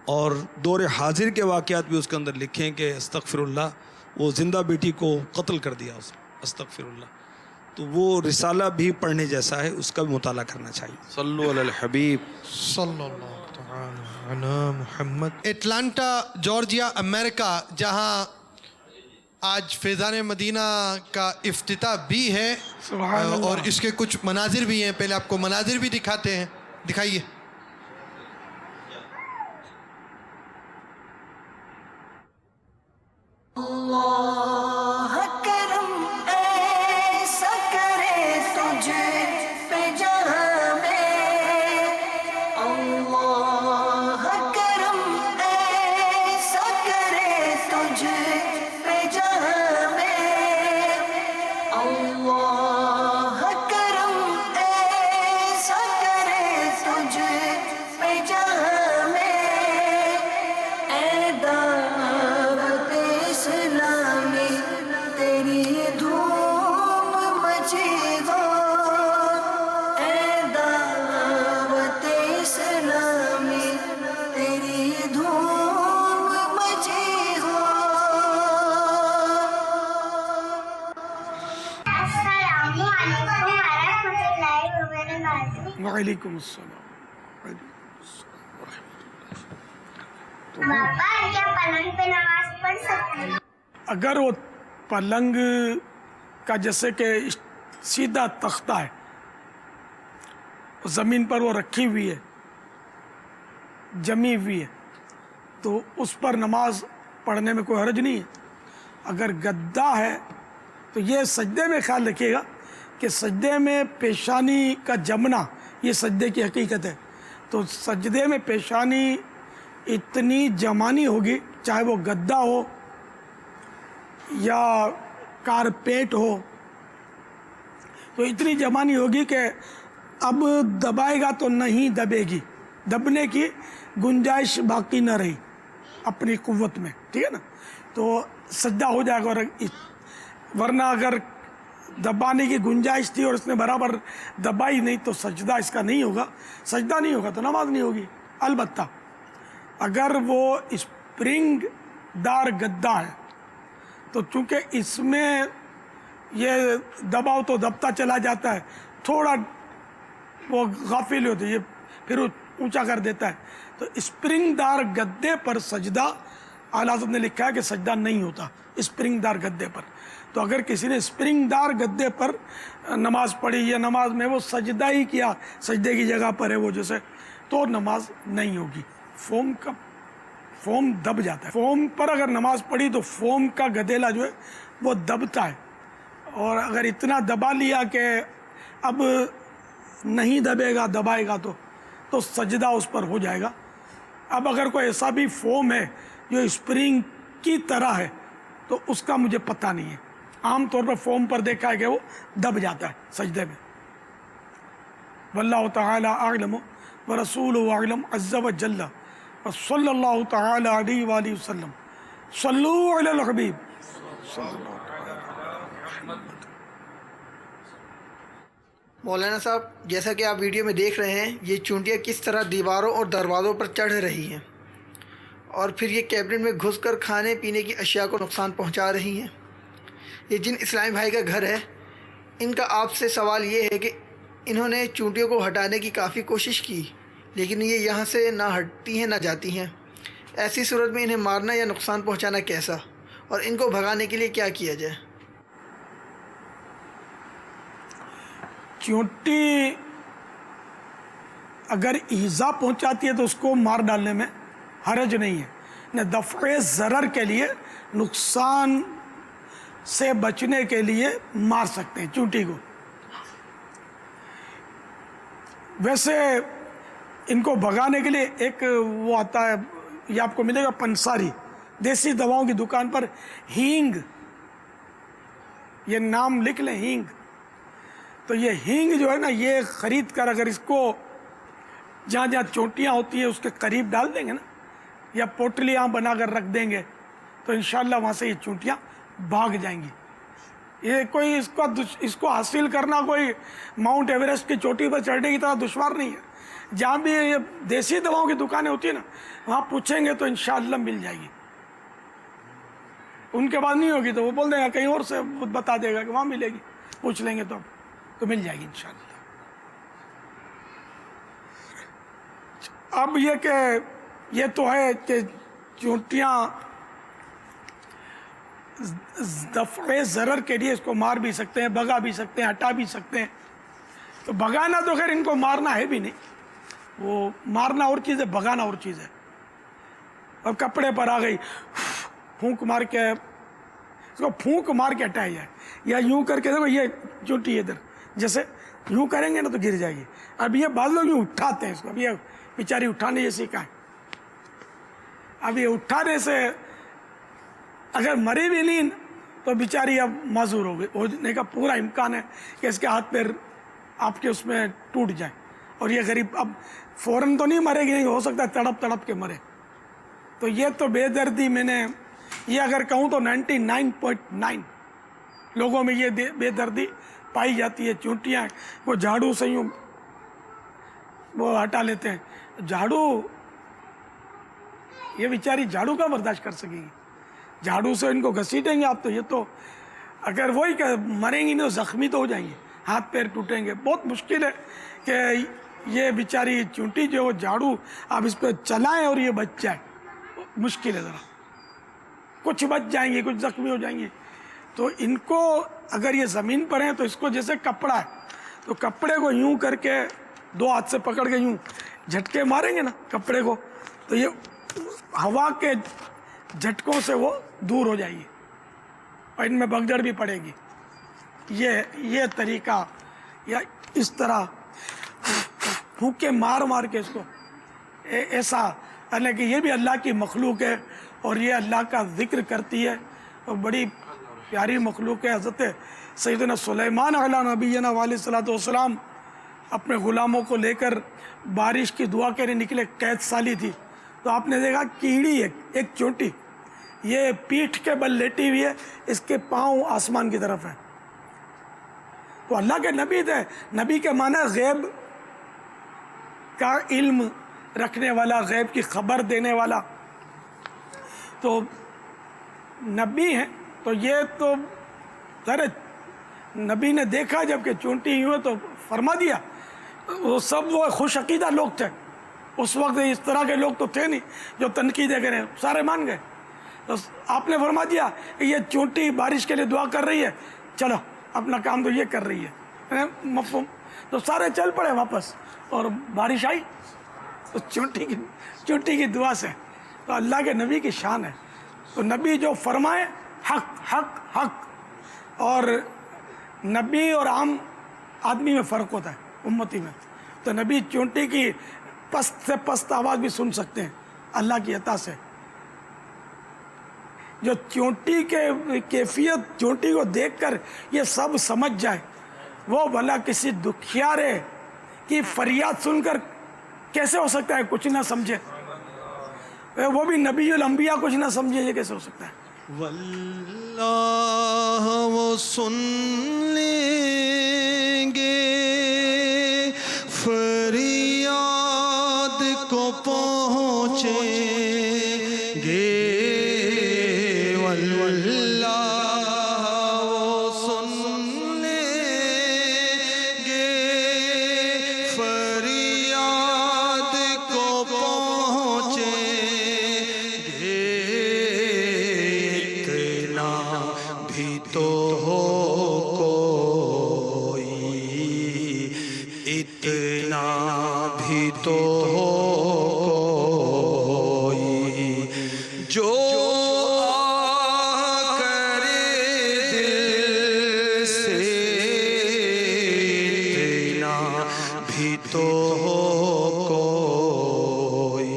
اور دور حاضر کے واقعات بھی اس کے اندر لکھے ہیں کہ استغفر اللہ، وہ زندہ بیٹی کو قتل کر دیا اس نے، استغفر اللہ. تو وہ رسالہ بھی پڑھنے جیسا ہے، اس کا بھی مطالعہ کرنا چاہیے. صلو علی الحبیب. صلی اللہ تعالی علی محمد. اٹلانٹا جارجیا امریکہ، جہاں آج فیضان مدینہ کا افتتاح بھی ہے سبحان اللہ. اور اس کے کچھ مناظر بھی ہیں. پہلے آپ کو مناظر بھی دکھاتے ہیں، دکھائیے. اللہ کرم ایسا کرے تجھ پہ جہاں میں، اللہ کرم ایسا کرے تجھ پہ جہاں میں، اللہ کرم ایسا کرے تجھ پہ جہاں میں، اے دعوت اسلامی تیری دھوم مچی ہو، اے دعوت اسلامی تیری دھوم مچی ہو. السلام علیکم ورحمۃ اللہ وبرکاتہ. وعلیکم السلام. پاپا کیا پلنگ پہ نماز پڑھ سکتے ہیں؟ اگر وہ پلنگ کا جیسے کہ سیدھا تختہ ہے، زمین پر وہ رکھی ہوئی ہے، جمی ہوئی ہے، تو اس پر نماز پڑھنے میں کوئی حرج نہیں ہے. اگر گدا ہے تو یہ سجدے میں خیال رکھیے گا کہ سجدے میں پیشانی کا جمنا یہ سجدے کی حقیقت ہے. تو سجدے میں پیشانی اتنی جمانی ہوگی، چاہے وہ گدا ہو یا کارپیٹ ہو، تو اتنی جمانی ہوگی کہ اب دبائے گا تو نہیں دبے گی، دبنے کی گنجائش باقی نہ رہی اپنی قوت میں. ٹھیک ہے نا؟ تو سجدہ ہو جائے گا. ورنہ اگر دبانے کی گنجائش تھی اور اس نے برابر دبائی نہیں تو سجدہ اس کا نہیں ہوگا. سجدہ نہیں ہوگا تو نماز نہیں ہوگی. البتہ اگر وہ اسپرنگ دار گدا ہے تو چونکہ اس میں یہ دباؤ تو دبتا چلا جاتا ہے، تھوڑا وہ غافل ہوتی ہے، یہ پھر اونچا کر دیتا ہے. تو اسپرنگ دار گدے پر سجدہ اعلیٰ حضرت نے لکھا ہے کہ سجدہ نہیں ہوتا اسپرنگ دار گدے پر. تو اگر کسی نے اسپرنگ دار گدے پر نماز پڑھی یا نماز میں وہ سجدہ ہی کیا، سجدے کی جگہ پر ہے وہ جیسے، تو نماز نہیں ہوگی. فوم دب جاتا ہے. فوم پر اگر نماز پڑھی تو فوم کا گدیلا جو ہے وہ دبتا ہے، اور اگر اتنا دبا لیا کہ اب نہیں دبے گا، دبائے گا تو سجدہ اس پر ہو جائے گا. اب اگر کوئی ایسا بھی فوم ہے جو اسپرنگ کی طرح ہے تو اس کا مجھے پتہ نہیں ہے. عام طور پر فوم پر دیکھا ہے کہ وہ دب جاتا ہے سجدے میں. واللہ تعالی اعلم ورسولہ اعلم عز وجل وصلی اللہ تعالی علیہ وآلہ وسلم. صلو علی الحبیب. مولانا صاحب، جیسا کہ آپ ویڈیو میں دیکھ رہے ہیں، یہ چونٹیاں کس طرح دیواروں اور دروازوں پر چڑھ رہی ہیں اور پھر یہ کیبنٹ میں گھس کر کھانے پینے کی اشیاء کو نقصان پہنچا رہی ہیں. یہ جن اسلامی بھائی کا گھر ہے، ان کا آپ سے سوال یہ ہے کہ انہوں نے چونٹیوں کو ہٹانے کی کافی کوشش کی، لیکن یہ یہاں سے نہ ہٹتی ہیں نہ جاتی ہیں. ایسی صورت میں انہیں مارنا یا نقصان پہنچانا کیسا، اور ان کو بھگانے کے لیے کیا کیا جائے؟ چونٹی اگر ایزا پہنچاتی ہے تو اس کو مار ڈالنے میں حرج نہیں ہے. نہ دفع ضرر کے لیے، نقصان سے بچنے کے لیے مار سکتے ہیں چونٹی کو. ویسے ان کو بھگانے کے لیے ایک وہ آتا ہے، یہ آپ کو ملے گا پنساری دیسی دواؤں کی دکان پر، ہینگ، یہ نام لکھ لیں، ہینگ. تو یہ ہینگ جو ہے نا، یہ خرید کر اگر اس کو جہاں جہاں چونٹیاں ہوتی ہیں اس کے قریب ڈال دیں گے نا، یا پوٹلیاں بنا کر رکھ دیں گے، تو انشاءاللہ وہاں سے یہ چونٹیاں بھاگ جائیں گی. یہ کوئی اس کو حاصل کرنا کوئی ماؤنٹ ایوریسٹ کی چوٹی پر چڑھنے کی طرح دشوار نہیں ہے. جہاں بھی یہ دیسی دواؤں کی دکانیں ہوتی ہیں نا، وہاں پوچھیں گے تو انشاءاللہ مل جائے گی. ان کے بعد نہیں ہوگی تو وہ بول دیں گا کہیں اور سے بتا دے گا کہ وہاں ملے گی. پوچھ لیں گے تو مل جائے گی انشاءاللہ. اب یہ کہ یہ تو ہے کہ چونٹیاں دفع ضرر کے لیے اس کو مار بھی سکتے ہیں, بھگا بھی سکتے ہیں, ہٹا بھی سکتے ہیں. تو بھگانا تو خیر ان کو مارنا ہے بھی نہیں, وہ مارنا اور چیز ہے, بھگانا اور چیز ہے. اب کپڑے پر آ گئی, پھونک مار کے اس کو پھونک مار کے ہٹایا جائے, یا یوں کر کے دیکھو یہ چونٹی ادھر جیسے یوں کریں گے نا تو گر جائے گی. اب یہ بعض لوگ یوں اٹھاتے ہیں اس کو, اب یہ بیچاری اٹھانے یہ سیکھا ہے. اب یہ اٹھانے سے اگر مری بھی نہیں تو بیچاری اب معذور ہو گئی, ہونے کا پورا امکان ہے کہ اس کے ہاتھ پیر آپ کے اس میں ٹوٹ جائیں. اور یہ غریب اب فوراً تو نہیں مرے گی, ہو سکتا ہے تڑپ تڑپ کے مرے. تو یہ تو بے دردی, میں نے یہ اگر کہوں تو 99.9 لوگوں میں یہ بے دردی پائی جاتی ہے. چونٹیاں وہ جھاڑو سے یوں وہ ہٹا لیتے ہیں. جھاڑو, یہ بیچاری جھاڑو کا برداشت کر سکے گی؟ جھاڑو سے ان کو گھسیٹیں گے آپ تو یہ تو اگر وہی کہ مریں گی نہیں تو زخمی تو ہو جائیں گے, ہاتھ پیر ٹوٹیں گے. بہت مشکل ہے کہ یہ بیچاری چونٹی جو وہ جھاڑو آپ اس پہ چلائیں اور یہ بچ جائے, مشکل ہے ذرا. کچھ بچ جائیں گے, کچھ زخمی ہو جائیں گے. تو ان کو اگر یہ زمین پر ہیں تو اس کو جیسے کپڑا ہے تو کپڑے کو یوں کر کے دو ہاتھ سے پکڑ کے یوں جھٹکے ماریں گے نا کپڑے کو, تو یہ ہوا کے جھٹکوں سے وہ دور ہو جائے گی اور ان میں بگجڑ بھی پڑے گی. یہ طریقہ, یا اس طرح پھونکے مار مار کے اس کو ایسا, حالانکہ یہ بھی اللہ کی مخلوق ہے اور یہ اللہ کا ذکر کرتی ہے اور بڑی پیاری مخلوق ہے. حضرت سیدنا سلیمان علیہ نبینا علیہ الصلوۃ والسلام اپنے غلاموں کو لے کر بارش کی دعا کے لیے نکلے. قید سالی تھی تو آپ نے دیکھا کیڑی ہے ایک چونٹی, یہ پیٹھ کے بل لیٹی ہوئی ہے, اس کے پاؤں آسمان کی طرف ہے. تو اللہ کے نبی تھے, نبی کے معنی غیب کا علم رکھنے والا, غیب کی خبر دینے والا. تو نبی ہیں تو یہ تو ذرا نبی نے دیکھا جب کہ چونٹی یوں ہے تو فرما دیا. وہ سب وہ خوش عقیدہ لوگ تھے اس وقت, اس طرح کے لوگ تو تھے نہیں جو تنقیدیں کریں, سارے مان گئے. تو آپ نے فرما دیا کہ یہ چونٹی بارش کے لیے دعا کر رہی ہے, چلو اپنا کام تو یہ کر رہی ہے, مفہوم. تو سارے چل پڑے واپس اور بارش آئی اس چونٹی کی دعا سے. تو اللہ کے نبی کی شان ہے. تو نبی جو فرمائے حق حق حق, اور نبی اور عام آدمی میں فرق ہوتا ہے, امتی میں. تو نبی چونٹی کی پست سے پست آواز بھی سن سکتے ہیں اللہ کی عطا سے. جو چونٹی کے کیفیت, چونٹی کو دیکھ کر یہ سب سمجھ جائے, وہ بھلا کسی دکھیارے کی فریاد سن کر کیسے ہو سکتا ہے کچھ نہ سمجھے؟ وہ بھی نبی الانبیاء کچھ نہ سمجھے, یہ کیسے ہو سکتا ہے؟ واللہ وہ سن لیں گے فریاد کو پہنچیں گے. واللہ وہ سن لیں گے فریاد کو پہنچیں گے. اتنا بھی تو ہو کوئی, اتنا بھی تو ہو کوئی جو آہ کرے دل سے, اتنا بھی تو ہو کوئی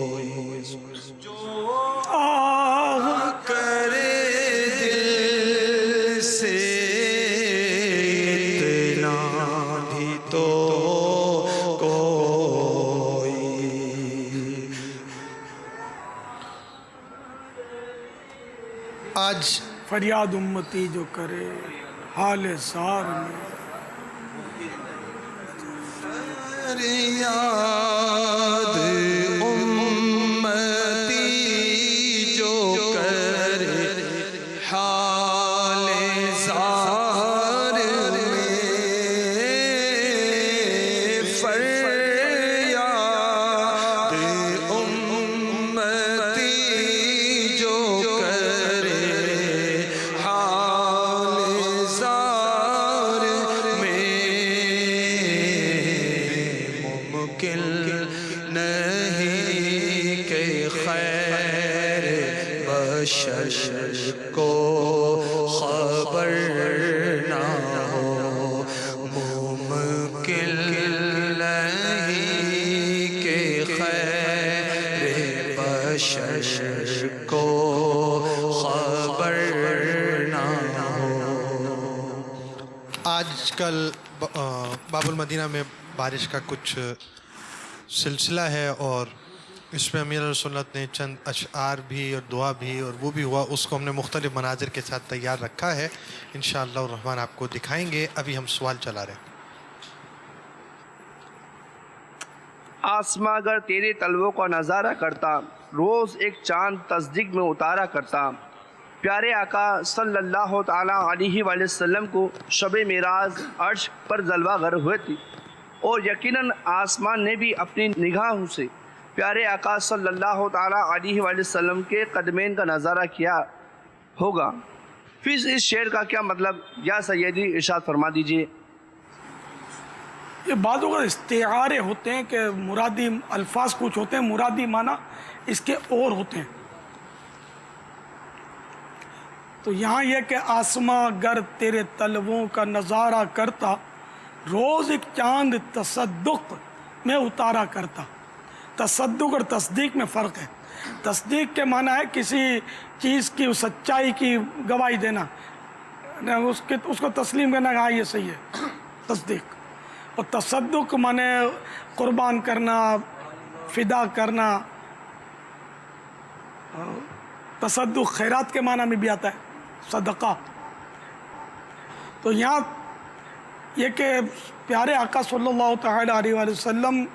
آہ کرے دل سے, اتنا بھی تو کوئی. آج فریاد امتی جو کرے حال زار میں, فریاد امتی جو کرے حال زار میں, ممکن نہیں کہ خیر بشر کو خبر نہ ہو۔ آج کل باب المدینہ میں بارش کا کچھ سلسلہ ہے اور اس میں امیر سنت نے چند اشعار بھی اور دعا بھی اور وہ بھی ہوا، اس کو ہم نے مختلف مناظر کے ساتھ تیار رکھا ہے، انشاءاللہ الرحمن آپ کو دکھائیں گے۔ ابھی ہم سوال چلا رہے ہیں۔ آسماں اگر تیرے طلبوں کا نظارہ کرتا، روز ایک چاند تصدیق میں اتارا کرتا۔ پیارے آقا صلی اللہ تعالیٰ علیہ وآلہ وسلم کو شب معراج عرش پر جلوہ گر ہوئے تھی، اور یقیناً آسمان نے بھی اپنی نگاہوں سے پیارے آقا صلی اللہ تعالیٰ علیہ وآلہ وسلم کے قدمین کا نظارہ کیا ہوگا۔ پھر اس شعر کا کیا مطلب یا سیدی ارشاد فرما دیجئے۔ یہ بعض اوقات استعارے ہوتے ہیں کہ مرادی الفاظ کچھ ہوتے ہیں، مرادی معنی اس کے اور ہوتے ہیں۔ تو یہاں یہ کہ آسماں گر تیرے طلبوں کا نظارہ کرتا، روز ایک چاند تصدق میں اتارا کرتا۔ تصدق اور تصدیق میں فرق ہے۔ تصدیق کے معنی ہے کسی چیز کی سچائی کی گواہی دینا، اس کو تسلیم کرنا کہ ہاں یہ صحیح ہے، تصدیق۔ اور تصدق معنی قربان کرنا، فدا کرنا۔ تصدق خیرات کے معنی میں بھی آتا ہے، صدقہ۔ تو یہاں یہ کہ پیارے آقا صلی اللہ تعالیٰ علیہ وآلہ وسلم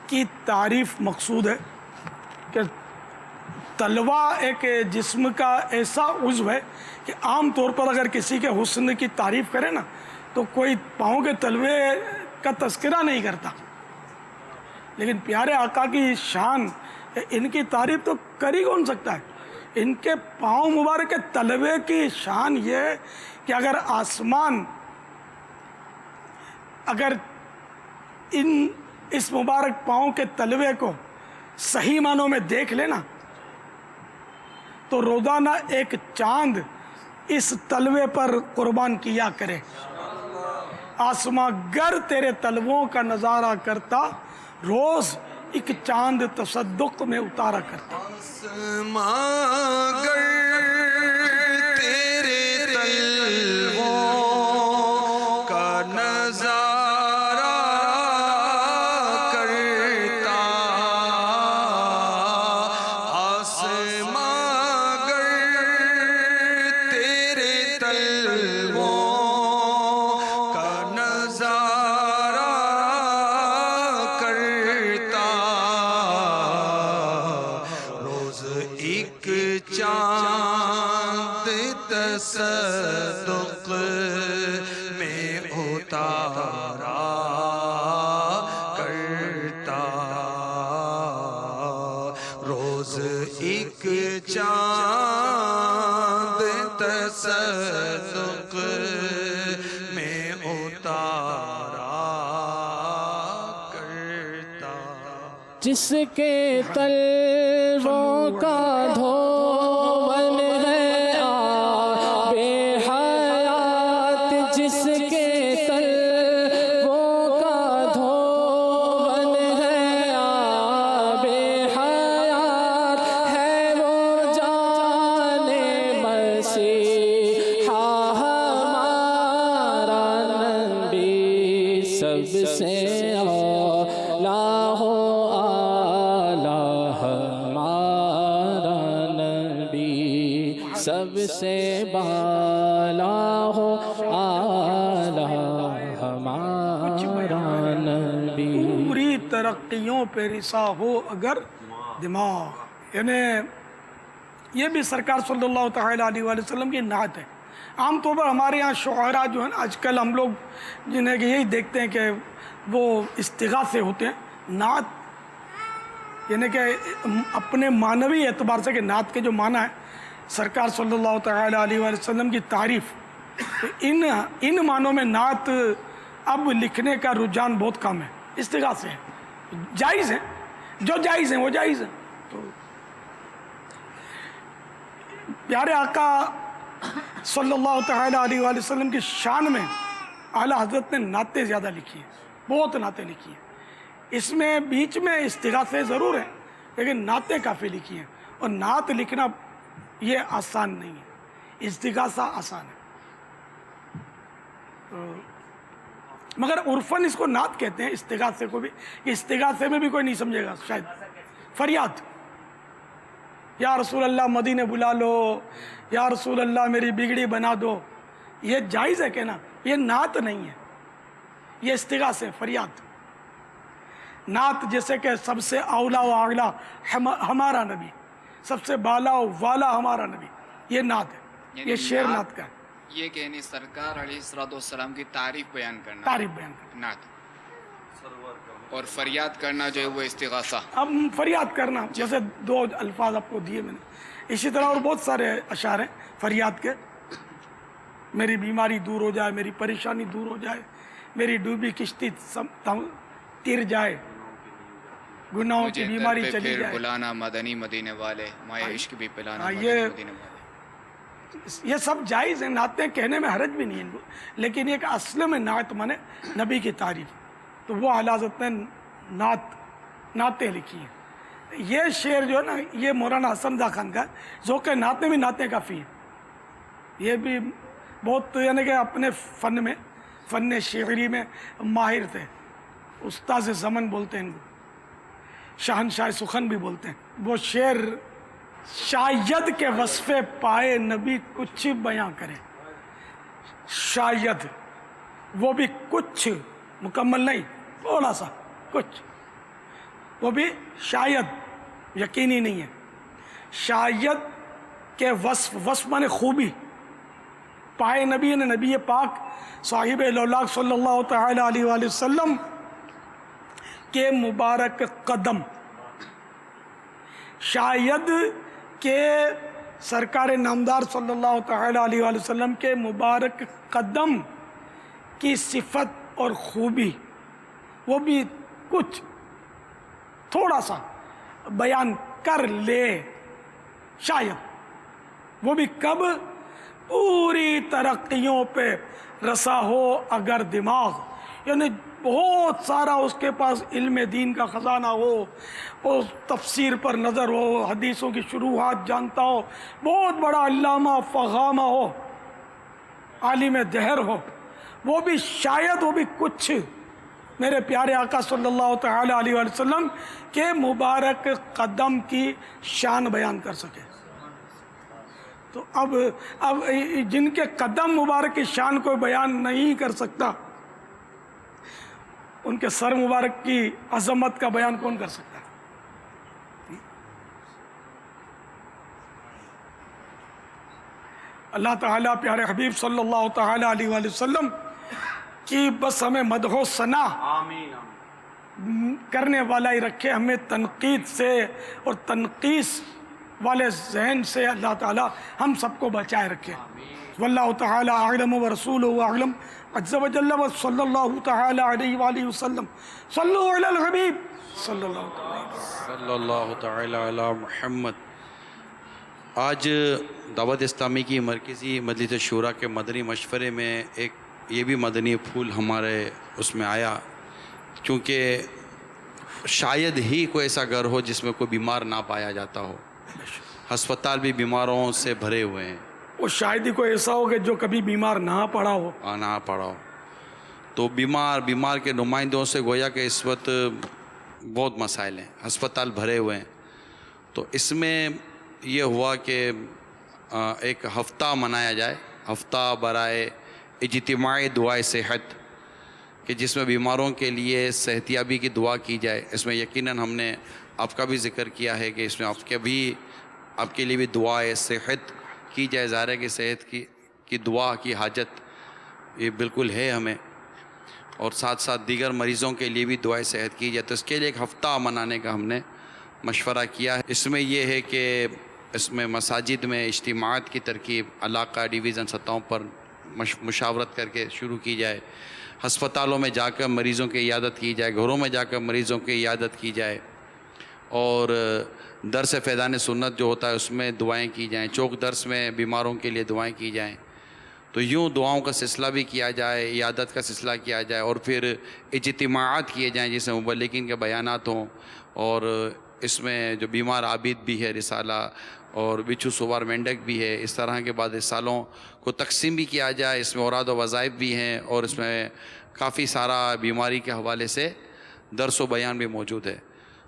کی تعریف مقصود ہے کہ تلوہ ایک جسم کا ایسا عضو ہے کہ عام طور پر اگر کسی کے حسن کی تعریف کرے نا تو کوئی پاؤں کے تلوے کا تذکرہ نہیں کرتا، لیکن پیارے آقا کی شان، ان کی تعریف تو کر ہی کون سکتا ہے۔ ان کے پاؤں مبارک کے تلوے کی شان یہ ہے کہ اگر آسمان اگر اس مبارک پاؤں کے تلوے کو صحیح معنوں میں دیکھ لینا تو روزانہ ایک چاند اس تلوے پر قربان کیا کرے۔ آسماں گر تیرے تلووں کا نظارہ کرتا، روز ایک چاند تصدق میں اتارا کرتا۔ آسماں گر تیرے طلبوں کا نظارہ کرتا، آسماں گر تیرے طلبوں کا نظارہ کرتا، روز ایک چاند تصدق میں اتارا کرتا، روز ایک چاند تصدق میں اتارا کرتا۔ جس کے تلووں کا دھون ہے آب حیات، جس کے تلووں کا دھون ہے آب حیات، ہے وہ جان مسیحا ہمارا نبی، سب سے اعلیٰ ہو سب سے بالا ہو اعلیٰ ہمارا نبی۔ پوری ترقیوں پہ رسا ہو اگر دماغ، یعنی یہ بھی سرکار صلی اللہ تعالیٰ علیہ وآلہ وسلم کی نعت ہے۔ عام طور پر ہمارے یہاں شعراء جو ہیں نا آج کل ہم لوگ جنہیں کہ یہی دیکھتے ہیں کہ وہ استغاثے ہوتے ہیں، نعت یعنی کہ اپنے معنوی اعتبار سے کہ نعت کے جو معنی ہے سرکار صلی اللہ تعالیٰ علیہ وآلہ وسلم کی تعریف، ان معنوں میں نعت اب لکھنے کا رجحان بہت کم ہے، استغاثے ہیں، جائز ہیں، جو جائز ہیں وہ جائز ہیں۔ تو پیارے آقا صلی اللہ تعالیٰ علیہ وآلہ وسلم کی شان میں اعلیٰ حضرت نے نعتیں زیادہ لکھی ہیں۔ بہت نعتیں لکھی ہیں. اس میں بیچ میں استغاثے ضرور ہیں لیکن نعتیں کافی لکھی ہیں. اور نعت لکھنا یہ آسان نہیں ہے، استغاثہ آسان ہے. مگر عرفاً اس کو نعت کہتے ہیں، استغاثے کو بھی. استغاثے میں بھی کوئی نہیں سمجھے گا شاید. فریاد، یا رسول اللہ مدینے بلا لو، یا رسول اللہ میری بگڑی بنا دو، یہ جائز ہے کہنا، یہ نعت نہیں ہے، یہ استغاثے، فریاد. نعت جیسے کہ سب سے اولا و اعلیٰ ہمارا نبی، سب سے بالا و والا ہمارا نبی، یہ نعت ہے، یہ شعر نعت کا ہے. یہ کہنی سرکار علیہ الصلوۃ والسلام کی تعریف بیان کرنا، تعریف بیان کرنا. نعت. اور فریاد کرنا جو ہے وہ استغاثہ. اب فریاد کرنا جیسے دو الفاظ آپ کو دیے میں نے، اسی طرح اور بہت سارے اشعار ہیں فریاد کے. میری بیماری دور ہو جائے، میری پریشانی دور ہو جائے، میری ڈوبی کشتی تیر جائے، گناہوں کی بیماری چلی پھر جائے. بلانا مدنی مدینے والے، مائے عشق بھی پلانا مدنی یہ مدینے والے. یہ سب جائز ہیں، نعتیں کہنے میں حرج بھی نہیں ہے ان کو، لیکن ایک اصل میں نعت مانے نبی کی تعریف. تو وہ اعلیٰ حضرت نے نعتیں لکھی ہیں. یہ شعر جو ہے نا یہ مولانا حسن رضا خان کا ہے، ذوق نعتیں بھی نعتیں کافی ہیں. یہ بھی بہت یعنی کہ اپنے فن میں، فن شعری میں ماہر تھے. استاذ زمن بولتے ہیں ان کو، شہنشاہ سخن بھی بولتے ہیں. وہ شعر شاید کے وصف پائے نبی کچھ بیاں کرے. شاید، وہ بھی کچھ، مکمل نہیں، تھوڑا سا کچھ، وہ بھی شاید یقینی نہیں ہے. شاید کے وصف مانے خوبی پائے نبی نے، نبی پاک صاحب لولاک صلی اللہ تعالی علیہ وآلہ وسلم کے مبارک قدم، شاید کہ سرکار نامدار صلی اللہ تعالی علیہ وآلہ وسلم کے مبارک قدم کی صفت اور خوبی، وہ بھی کچھ تھوڑا سا بیان کر لے. شاید، وہ بھی کب؟ پوری ترقیوں پہ رسا ہو اگر دماغ، یعنی بہت سارا اس کے پاس علم دین کا خزانہ ہو، اور تفسیر پر نظر ہو، حدیثوں کی شروحات جانتا ہو، بہت بڑا علامہ فغامہ ہو، عالم دہر ہو، وہ بھی شاید، وہ بھی کچھ میرے پیارے آقا صلی اللہ تعالی علیہ وآلہ وسلم کے مبارک قدم کی شان بیان کر سکے. تو اب جن کے قدم مبارک کی شان کوئی بیان نہیں کر سکتا، ان کے سر مبارک کی عظمت کا بیان کون کر سکتا ہے؟ اللہ تعالیٰ پیارے حبیب صلی اللہ تعالی علیہ وآلہ وسلم کی بس ہمیں مدح و ثنا کرنے والا ہی رکھے، ہمیں تنقید سے اور تنقیص والے ذہن سے اللہ تعالیٰ ہم سب کو بچائے رکھے. واللہ تعالیٰ اعلم ورسولہ اعلم عز و جل و صلی اللہ تعالی علیہ وآلہ وسلم. صلو علی الحبیب صلی اللہ تعالی علی محمد. آج دعوت اسلامی کی مرکزی مجلس شورا کے مدنی مشورے میں ایک یہ بھی مدنی پھول ہمارے اس میں آیا، چونکہ شاید ہی کوئی ایسا گھر ہو جس میں کوئی بیمار نہ پایا جاتا ہو. ہسپتال بھی بیماروں سے بھرے ہوئے ہیں. وہ شاید ہی کوئی ایسا ہو کہ جو کبھی بیمار نہ پڑا ہو. تو بیمار کے نمائندوں سے گویا کہ اس وقت بہت مسائل ہیں، ہسپتال بھرے ہوئے ہیں. تو اس میں یہ ہوا کہ ایک ہفتہ منایا جائے، ہفتہ برائے اجتماعی دعائے صحت، کہ جس میں بیماروں کے لیے صحتیابی کی دعا کی جائے. اس میں یقیناً ہم نے آپ کا بھی ذکر کیا ہے کہ اس میں آپ کے لیے بھی دعائے صحت کی جائے. ظاہر ہے کہ صحت کی دعا کی حاجت یہ بالکل ہے ہمیں، اور ساتھ ساتھ دیگر مریضوں کے لیے بھی دعائے صحت کی جائے. تو اس کے لیے ایک ہفتہ منانے کا ہم نے مشورہ کیا ہے. اس میں یہ ہے کہ اس میں مساجد میں اجتماعات کی ترکیب علاقہ ڈویژن سطحوں پر مشاورت کر کے شروع کی جائے. ہسپتالوں میں جا کر مریضوں کی عیادت کی جائے، گھروں میں جا کر مریضوں کی عیادت کی جائے، اور درس فیضان سنت جو ہوتا ہے اس میں دعائیں کی جائیں، چوک درس میں بیماروں کے لیے دعائیں کی جائیں. تو یوں دعاؤں کا سلسلہ بھی کیا جائے، عیادت کا سلسلہ کیا جائے، اور پھر اجتماعات کیے جائیں جس میں مبلغین کے بیانات ہوں، اور اس میں جو بیمار عابد بھی ہے رسالہ اور بچھو سوار مینڈک بھی ہے، اس طرح کے بعد رسالوں کو تقسیم بھی کیا جائے. اس میں اوراد و وظائف بھی ہیں، اور اس میں کافی سارا بیماری کے حوالے سے درس و بیان بھی موجود ہے.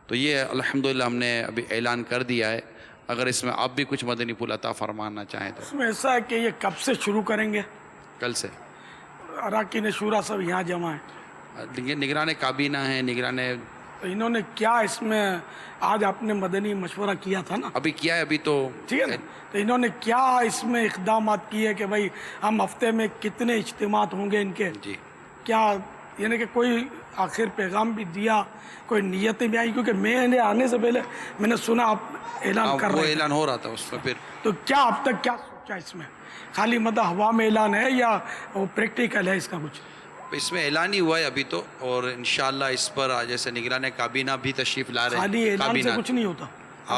تو یہ الحمدللہ ہم نے ابھی اعلان کر دیا ہے. اگر اس میں آپ بھی کچھ مدنی پھول عطا فرمانا چاہیں تو. اس میں ایسا ہے کہ یہ کب سے شروع کریں گے؟ کل سے. اراکین شورا سب یہاں جمع ہیں، نگران کابینہ ہیں، نگران. انہوں نے کیا اس میں آج آپ نے مدنی مشورہ کیا تھا نا؟ ابھی کیا ہے، ابھی تو ٹھیک ہے نا. تو انہوں نے کیا اس میں اقدامات کیے کہ بھائی ہم ہفتے میں کتنے اجتماعات ہوں گے ان کے؟ جی. کیا یعنی کہ کوئی آخر پیغام بھی دیا، کوئی نیتیں بھی آئی؟ کیونکہ میں نے آنے سے پہلے میں نے سنا آپ اعلان کر وہ رہے ہیں، اعلان ہو رہا تھا اس میں. پھر تو کیا اب تک کیا سوچا اس میں؟ خالی مطلب ہوا میں اعلان ہے یا وہ پریکٹیکل ہے اس کا کچھ؟ اس میں اعلان ہی ہوا ہے ابھی تو، اور انشاءاللہ اس پر جیسے نگران کابینہ بھی تشریف لا رہے ہیں. خالی اعلان سے کچھ نہیں ہوتا،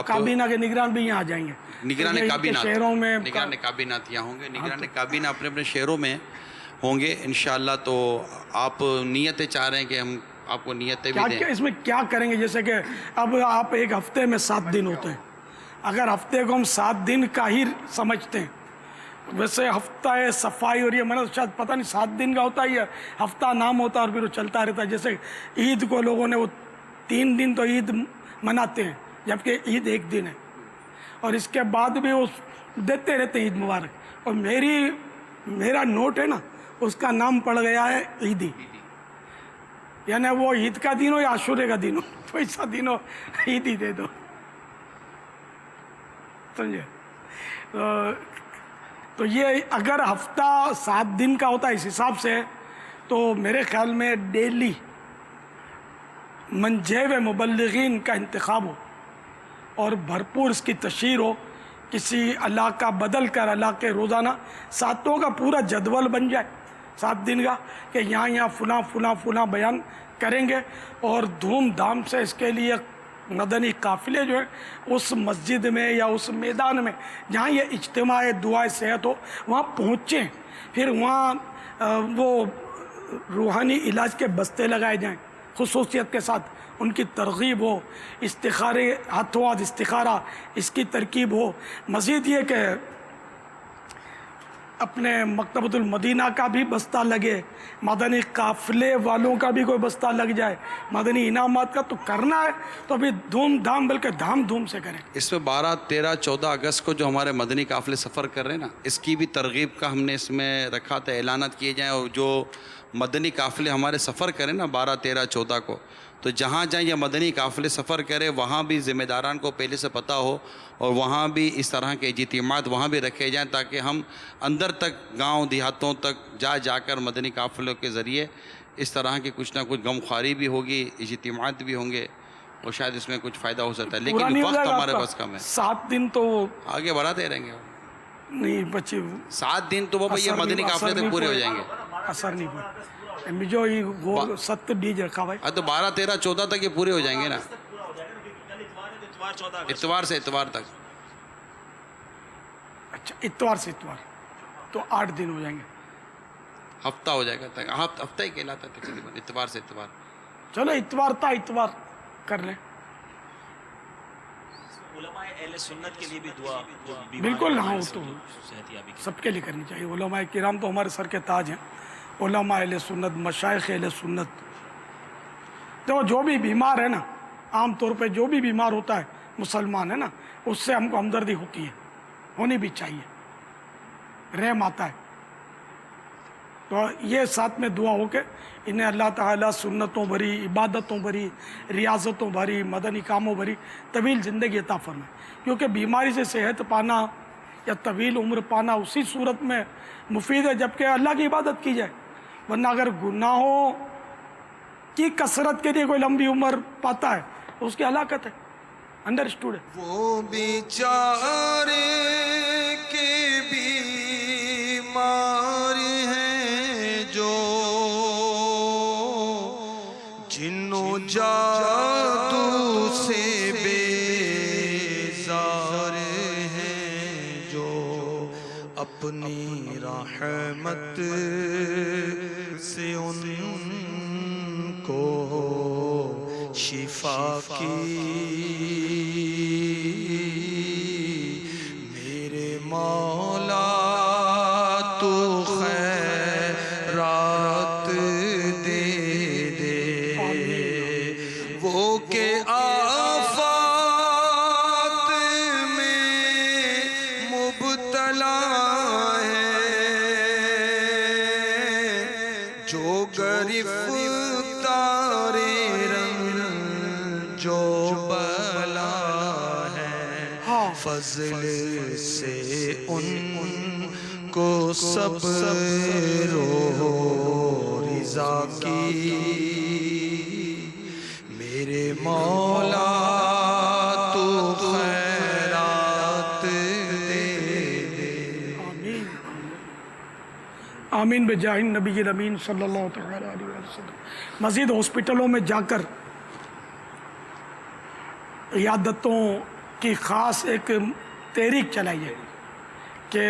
کابینہ کے نگران بھی یہاں آ جائیں گے. نگران کابینہ شہروں میں نگران کابینہ یہاں ہوں گے، نگران کابینہ اپنے اپنے شہروں میں ہوں گے انشاءاللہ. تو آپ نیتیں چاہ رہے ہیں کہ ہم آپ کو نیتیں بھی دیں. اس میں کیا کریں گے؟ جیسے کہ اب آپ ایک ہفتے میں 7 دن ہوتے ہیں، اگر ہفتے کو ہم 7 دن کا ہی سمجھتے ہیں، ویسے ہفتہ صفائی اور یہ میں نے شاید پتہ نہیں 7 دن کا ہوتا ہے یا ہفتہ نام ہوتا ہے اور پھر وہ چلتا رہتا ہے. جیسے عید کو لوگوں نے وہ 3 دن تو عید مناتے ہیں جبکہ عید 1 دن ہے، اور اس کے بعد بھی وہ دیتے رہتے ہیں عید مبارک. اور میرا نوٹ ہے نا، اس کا نام پڑ گیا ہے عیدی، یعنی وہ عید کا دن ہو یا عاشورے کا دن ہو، ویسا دن ہو عید ہی دے دو، سمجھے. تو یہ اگر ہفتہ 7 دن کا ہوتا ہے اس حساب سے، تو میرے خیال میں ڈیلی منجیب مبلغین کا انتخاب ہو اور بھرپور اس کی تشہیر ہو. کسی علاقہ بدل کر علاقے روزانہ 7 کا پورا جدول بن جائے 7 دن کا، کہ یہاں فلاں فلاں فلاں بیان کریں گے، اور دھوم دھام سے اس کے لیے مدنی قافلے جو ہیں اس مسجد میں یا اس میدان میں جہاں یہ اجتماع دعائے صحت ہو وہاں پہنچیں. پھر وہاں وہ روحانی علاج کے بستے لگائے جائیں خصوصیت کے ساتھ، ان کی ترغیب ہو، استخارے ہاتھوں ہاتھ استخارہ اس کی ترکیب ہو. مزید یہ کہ اپنے مکتبۃ المدینہ کا بھی بستہ لگے، مدنی قافلے والوں کا بھی کوئی بستہ لگ جائے، مدنی انعامات کا تو کرنا ہے تو ابھی دھوم دھام بلکہ دھام دھوم سے کریں. اس میں 12، 13، 14 اگست کو جو ہمارے مدنی قافلے سفر کر رہے ہیں نا، اس کی بھی ترغیب کا ہم نے اس میں رکھا تھا، اعلانات کیے جائیں. اور جو مدنی قافلے ہمارے سفر کریں نا 12، 13، 14 کو، تو جہاں جہاں یہ مدنی قافلے سفر کرے وہاں بھی ذمہ داران کو پہلے سے پتہ ہو، اور وہاں بھی اس طرح کے اجتماعات وہاں بھی رکھے جائیں، تاکہ ہم اندر تک گاؤں دیہاتوں تک جا کر مدنی قافلوں کے ذریعے اس طرح کی کچھ نہ کچھ غمخواری بھی ہوگی، اجتماعات بھی ہوں گے، اور شاید اس میں کچھ فائدہ ہو سکتا ہے. لیکن وقت ہمارے پاس کم ہے. 7 دن تو آگے بڑھاتے رہیں گے. نہیں بچے 7 دن تو بابا یہ مدنی قافلے تک پورے ہو جائیں گے. اثر نہیں پڑا جو یہ وہ 7 ڈیج رکھا بھائی. تو 12، 13، 14 تک یہ پورے ہو جائیں گے نا، اتوار سے اتوار تک. اچھا اتوار سے اتوار تو 8 دن ہو جائیں گے، ہفتہ ہو جائے گا. ہفتہ ہی کہلاتا ہے تقریباً، اتوار سے اتوار. چلو اتوار تا اتوار کر لیں. علماء اہل سنت کے لیے بھی دعا بالکل. ہاں تو سب کے لیے کرنی چاہیے. علماء کرام تو ہمارے سر کے تاج ہیں، علماء اہل سنت، مشائخ اہل سنت. تو جو بھی بیمار ہے نا، عام طور پہ جو بھی بیمار ہوتا ہے مسلمان ہے نا، اس سے ہم کو ہمدردی ہوتی ہے، ہونی بھی چاہیے، رحم آتا ہے. تو یہ ساتھ میں دعا ہو کے انہیں اللہ تعالیٰ سنتوں بھری، عبادتوں بھری، ریاضتوں بھری، مدنی کاموں بھری طویل زندگی عطا فرمائے. کیونکہ بیماری سے صحت پانا یا طویل عمر پانا اسی صورت میں مفید ہے جبکہ اللہ کی عبادت کی جائے. ورنہ اگر گناہوں کی کثرت کے لیے کوئی لمبی عمر پاتا ہے تو اس کی ہلاکت ہے. انڈرسٹوڈ ہے. وہ بیچارے کے بیمار ہیں جو جنوں جادو سے بیزار ہیں، جو اپنی رحمت سے ان کو شفا کی، میرے مولا تو خیرات دے دے، وہ کہ آفات میں مبتلا ہے، جو گرفتار رنج و بلا ہے، فضل سے ان کو صبر و رضا کی، میرے مولا تو خیرات دے دے۔ آمین بجاہ نبی الامین صلی اللہ تعالی علیہ وسلم۔ مزید ہاسپٹلوں میں جا کر عیادتوں کی خاص ایک تحریک چلائی ہے کہ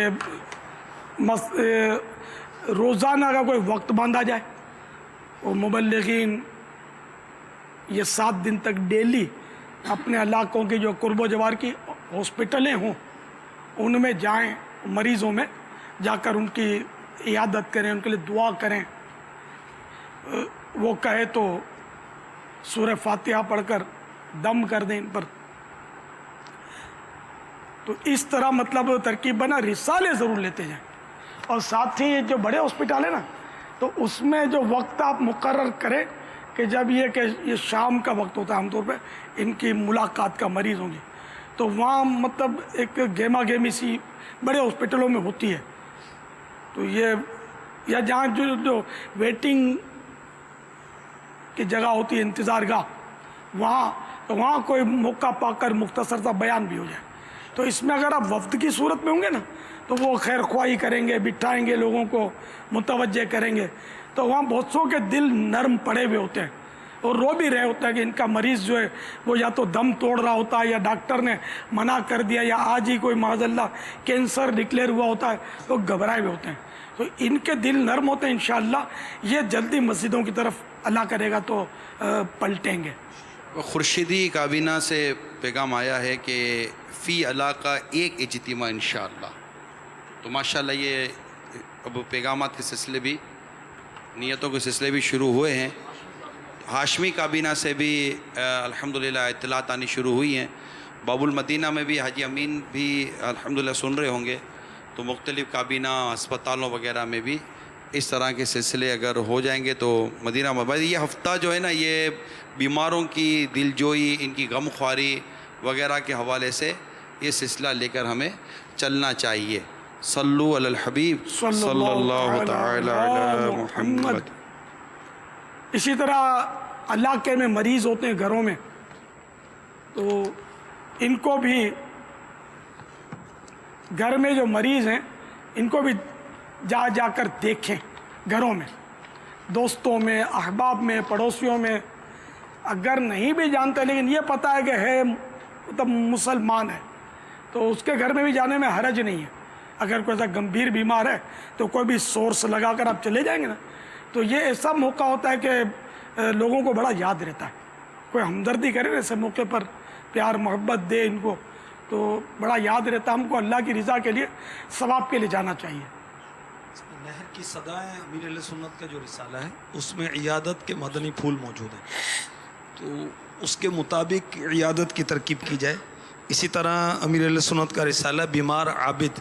روزانہ کا کوئی وقت باندھا جائے، اور مبلغین یہ 7 دن تک ڈیلی اپنے علاقوں کی جو قرب و جوار کی ہاسپٹلیں ہوں ان میں جائیں، مریضوں میں جا کر ان کی عیادت کریں، ان کے لیے دعا کریں۔ وہ کہے تو سورہ فاتحہ پڑھ کر دم کر دیں ان پر۔ تو اس طرح مطلب ترکیب بنا، رسالے ضرور لیتے جائیں، اور ساتھ ہی جو بڑے ہاسپٹل ہیں نا تو اس میں جو وقت آپ مقرر کریں کہ جب یہ شام کا وقت ہوتا ہے عام طور پہ ان کی ملاقات کا مریض ہوں گے، تو وہاں مطلب ایک گیما گیمی سی بڑے ہاسپٹلوں میں ہوتی ہے، تو یہ یا جہاں جو ویٹنگ کی جگہ ہوتی ہے، انتظار گاہ، وہاں کوئی موقع پا کر مختصر سا بیان بھی ہو جائے۔ تو اس میں اگر آپ وفد کی صورت میں ہوں گے نا تو وہ خیر خواہی کریں گے، بٹھائیں گے، لوگوں کو متوجہ کریں گے، تو وہاں بہت سو کے دل نرم پڑے ہوئے ہوتے ہیں اور رو بھی رہے ہوتے ہیں کہ ان کا مریض جو ہے وہ یا تو دم توڑ رہا ہوتا ہے، یا ڈاکٹر نے منع کر دیا، یا آج ہی کوئی معاذ اللہ کینسر ڈکلیئر ہوا ہوتا ہے، تو گھبرائے ہوئے ہوتے ہیں۔ تو ان کے دل نرم ہوتے ہیں، انشاءاللہ یہ جلدی مسجدوں کی طرف اللہ کرے گا تو پلٹیں گے۔ خورشیدی کابینہ سے پیغام آیا ہے کہ فی علاقہ ایک اجتماع انشاءاللہ، تو ماشاءاللہ یہ اب پیغامات کے سلسلے بھی، نیتوں کے سلسلے بھی شروع ہوئے ہیں۔ ہاشمی کابینہ سے بھی الحمدللہ اطلاعات آنی شروع ہوئی ہیں۔ باب المدینہ میں بھی حاجی امین بھی الحمدللہ سن رہے ہوں گے، تو مختلف کابینہ اسپتالوں وغیرہ میں بھی اس طرح کے سلسلے اگر ہو جائیں گے تو مدینہ مبارک، یہ ہفتہ جو ہے نا یہ بیماروں کی دل جوئی، ان کی غم خواری وغیرہ کے حوالے سے یہ سلسلہ لے کر ہمیں چلنا چاہیے۔ صلو علی الحبیب صلی اللہ تعالی علی محمد۔ اسی طرح علاقے میں مریض ہوتے ہیں گھروں میں، تو ان کو بھی گھر میں جو مریض ہیں ان کو بھی جا کر دیکھیں، گھروں میں، دوستوں میں، احباب میں، پڑوسیوں میں، اگر نہیں بھی جانتے لیکن یہ پتہ ہے کہ ہے مطلب مسلمان ہے تو اس کے گھر میں بھی جانے میں حرج نہیں ہے۔ اگر کوئی ایسا گمبھیر بیمار ہے تو کوئی بھی سورس لگا کر آپ چلے جائیں گے نا، تو یہ ایسا موقع ہوتا ہے کہ لوگوں کو بڑا یاد رہتا ہے، کوئی ہمدردی کرے نا ایسے موقع پر، پیار محبت دے ان کو، تو بڑا یاد رہتا ہے۔ ہم کو اللہ کی رضا کے لیے، ثواب کے لیے جانا چاہیے۔ نہر کی صدائیں امیر علیہ سنت کا جو رسالہ ہے اس میں عیادت کے مدنی پھول موجود ہیں، تو اس کے مطابق عیادت کی ترکیب کی جائے۔ اسی طرح امیر علیہ سنت کا رسالہ بیمار عابد،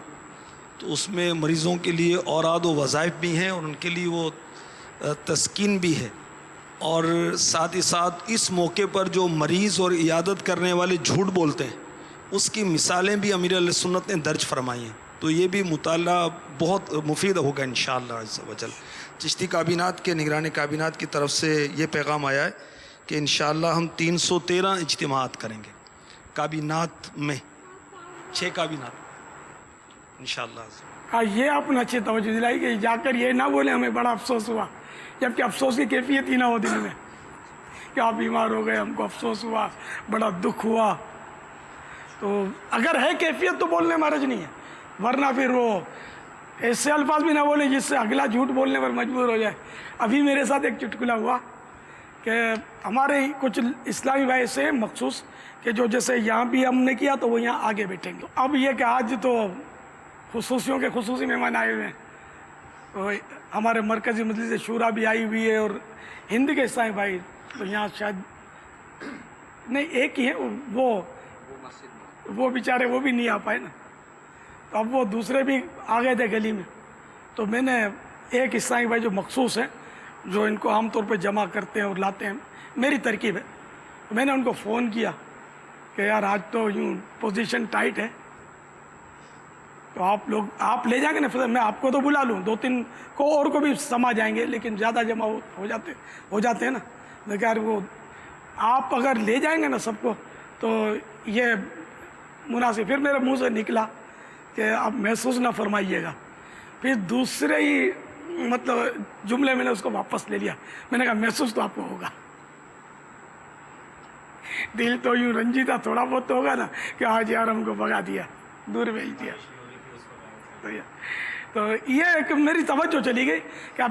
تو اس میں مریضوں کے لیے اوراد و وظائف بھی ہیں اور ان کے لیے وہ تسکین بھی ہے، اور ساتھ ہی ساتھ اس موقع پر جو مریض اور عیادت کرنے والے جھوٹ بولتے ہیں اس کی مثالیں بھی امیر علیہ سنت نے درج فرمائی ہیں، تو یہ بھی مطالعہ بہت مفید ہوگا انشاءاللہ عز و جل۔ چشتی کابینات کے نگران کابینات کی طرف سے یہ پیغام آیا ہے کہ انشاءاللہ ہم 313 اجتماعات کریں گے کابینات میں، 6 کابینات انشاءاللہ۔ ہاں، یہ اپنا اچھی توجہ دلائی کہ جا کر یہ نہ بولے ہمیں بڑا افسوس ہوا، جبکہ افسوس کی کیفیت ہی نہ ہو دل میں کہ آپ بیمار ہو گئے، ہم کو افسوس ہوا، بڑا دکھ ہوا۔ تو اگر ہے کیفیت تو بولنے میں حرج نہیں ہے، ورنہ پھر وہ ایسے الفاظ بھی نہ بولیں جس سے اگلا جھوٹ بولنے پر مجبور ہو جائے. ابھی میرے ساتھ ایک چٹکلا ہوا کہ ہمارے کچھ اسلامی بھائی ایسے ہیں مخصوص کہ جو جیسے یہاں بھی ہم نے کیا تو وہ یہاں آگے بیٹھیں گے. اب یہ کہ آج تو خصوصیوں کے خصوصی مہمان آئے ہوئے ہیں. ہمارے مرکزی مجلس شورا بھی آئی ہوئی ہے اور ہند کے اسلامی بھائی تو یہاں شاید نہیں ایک ہی ہے وہ بیچارے وہ بھی نہیں آ پائے نا. تو اب وہ دوسرے بھی آ گئے تھے گلی میں. تو میں نے ایک اسلامی بھائی جو مخصوص ہیں جو ان کو عام طور پہ جمع کرتے ہیں اور لاتے ہیں, میری ترکیب ہے, تو میں نے ان کو فون کیا کہ یار آج تو یوں پوزیشن ٹائٹ ہے تو آپ لے جائیں گے نا, پھر میں آپ کو تو بلا لوں, 2-3 کو اور کو بھی سما جائیں گے لیکن زیادہ جمع ہو جاتے ہیں نا. میں کہا وہ آپ اگر لے جائیں گے نا سب کو تو یہ مناسب. پھر میرے منہ سے نکلا کہ آپ محسوس نہ فرمائیے گا. پھر دوسرے ہی مطلب جملے میں نے اس کو واپس لے لیا. میں نے کہا محسوس تو آپ کو ہوگا, دل تو یوں رنجیدہ تھوڑا بہت تو ہوگا نا کہ آج یار ہم کو بھگا دیا, دور بھیج دیا. تو یہ ایک میری توجہ چلی گئی کہ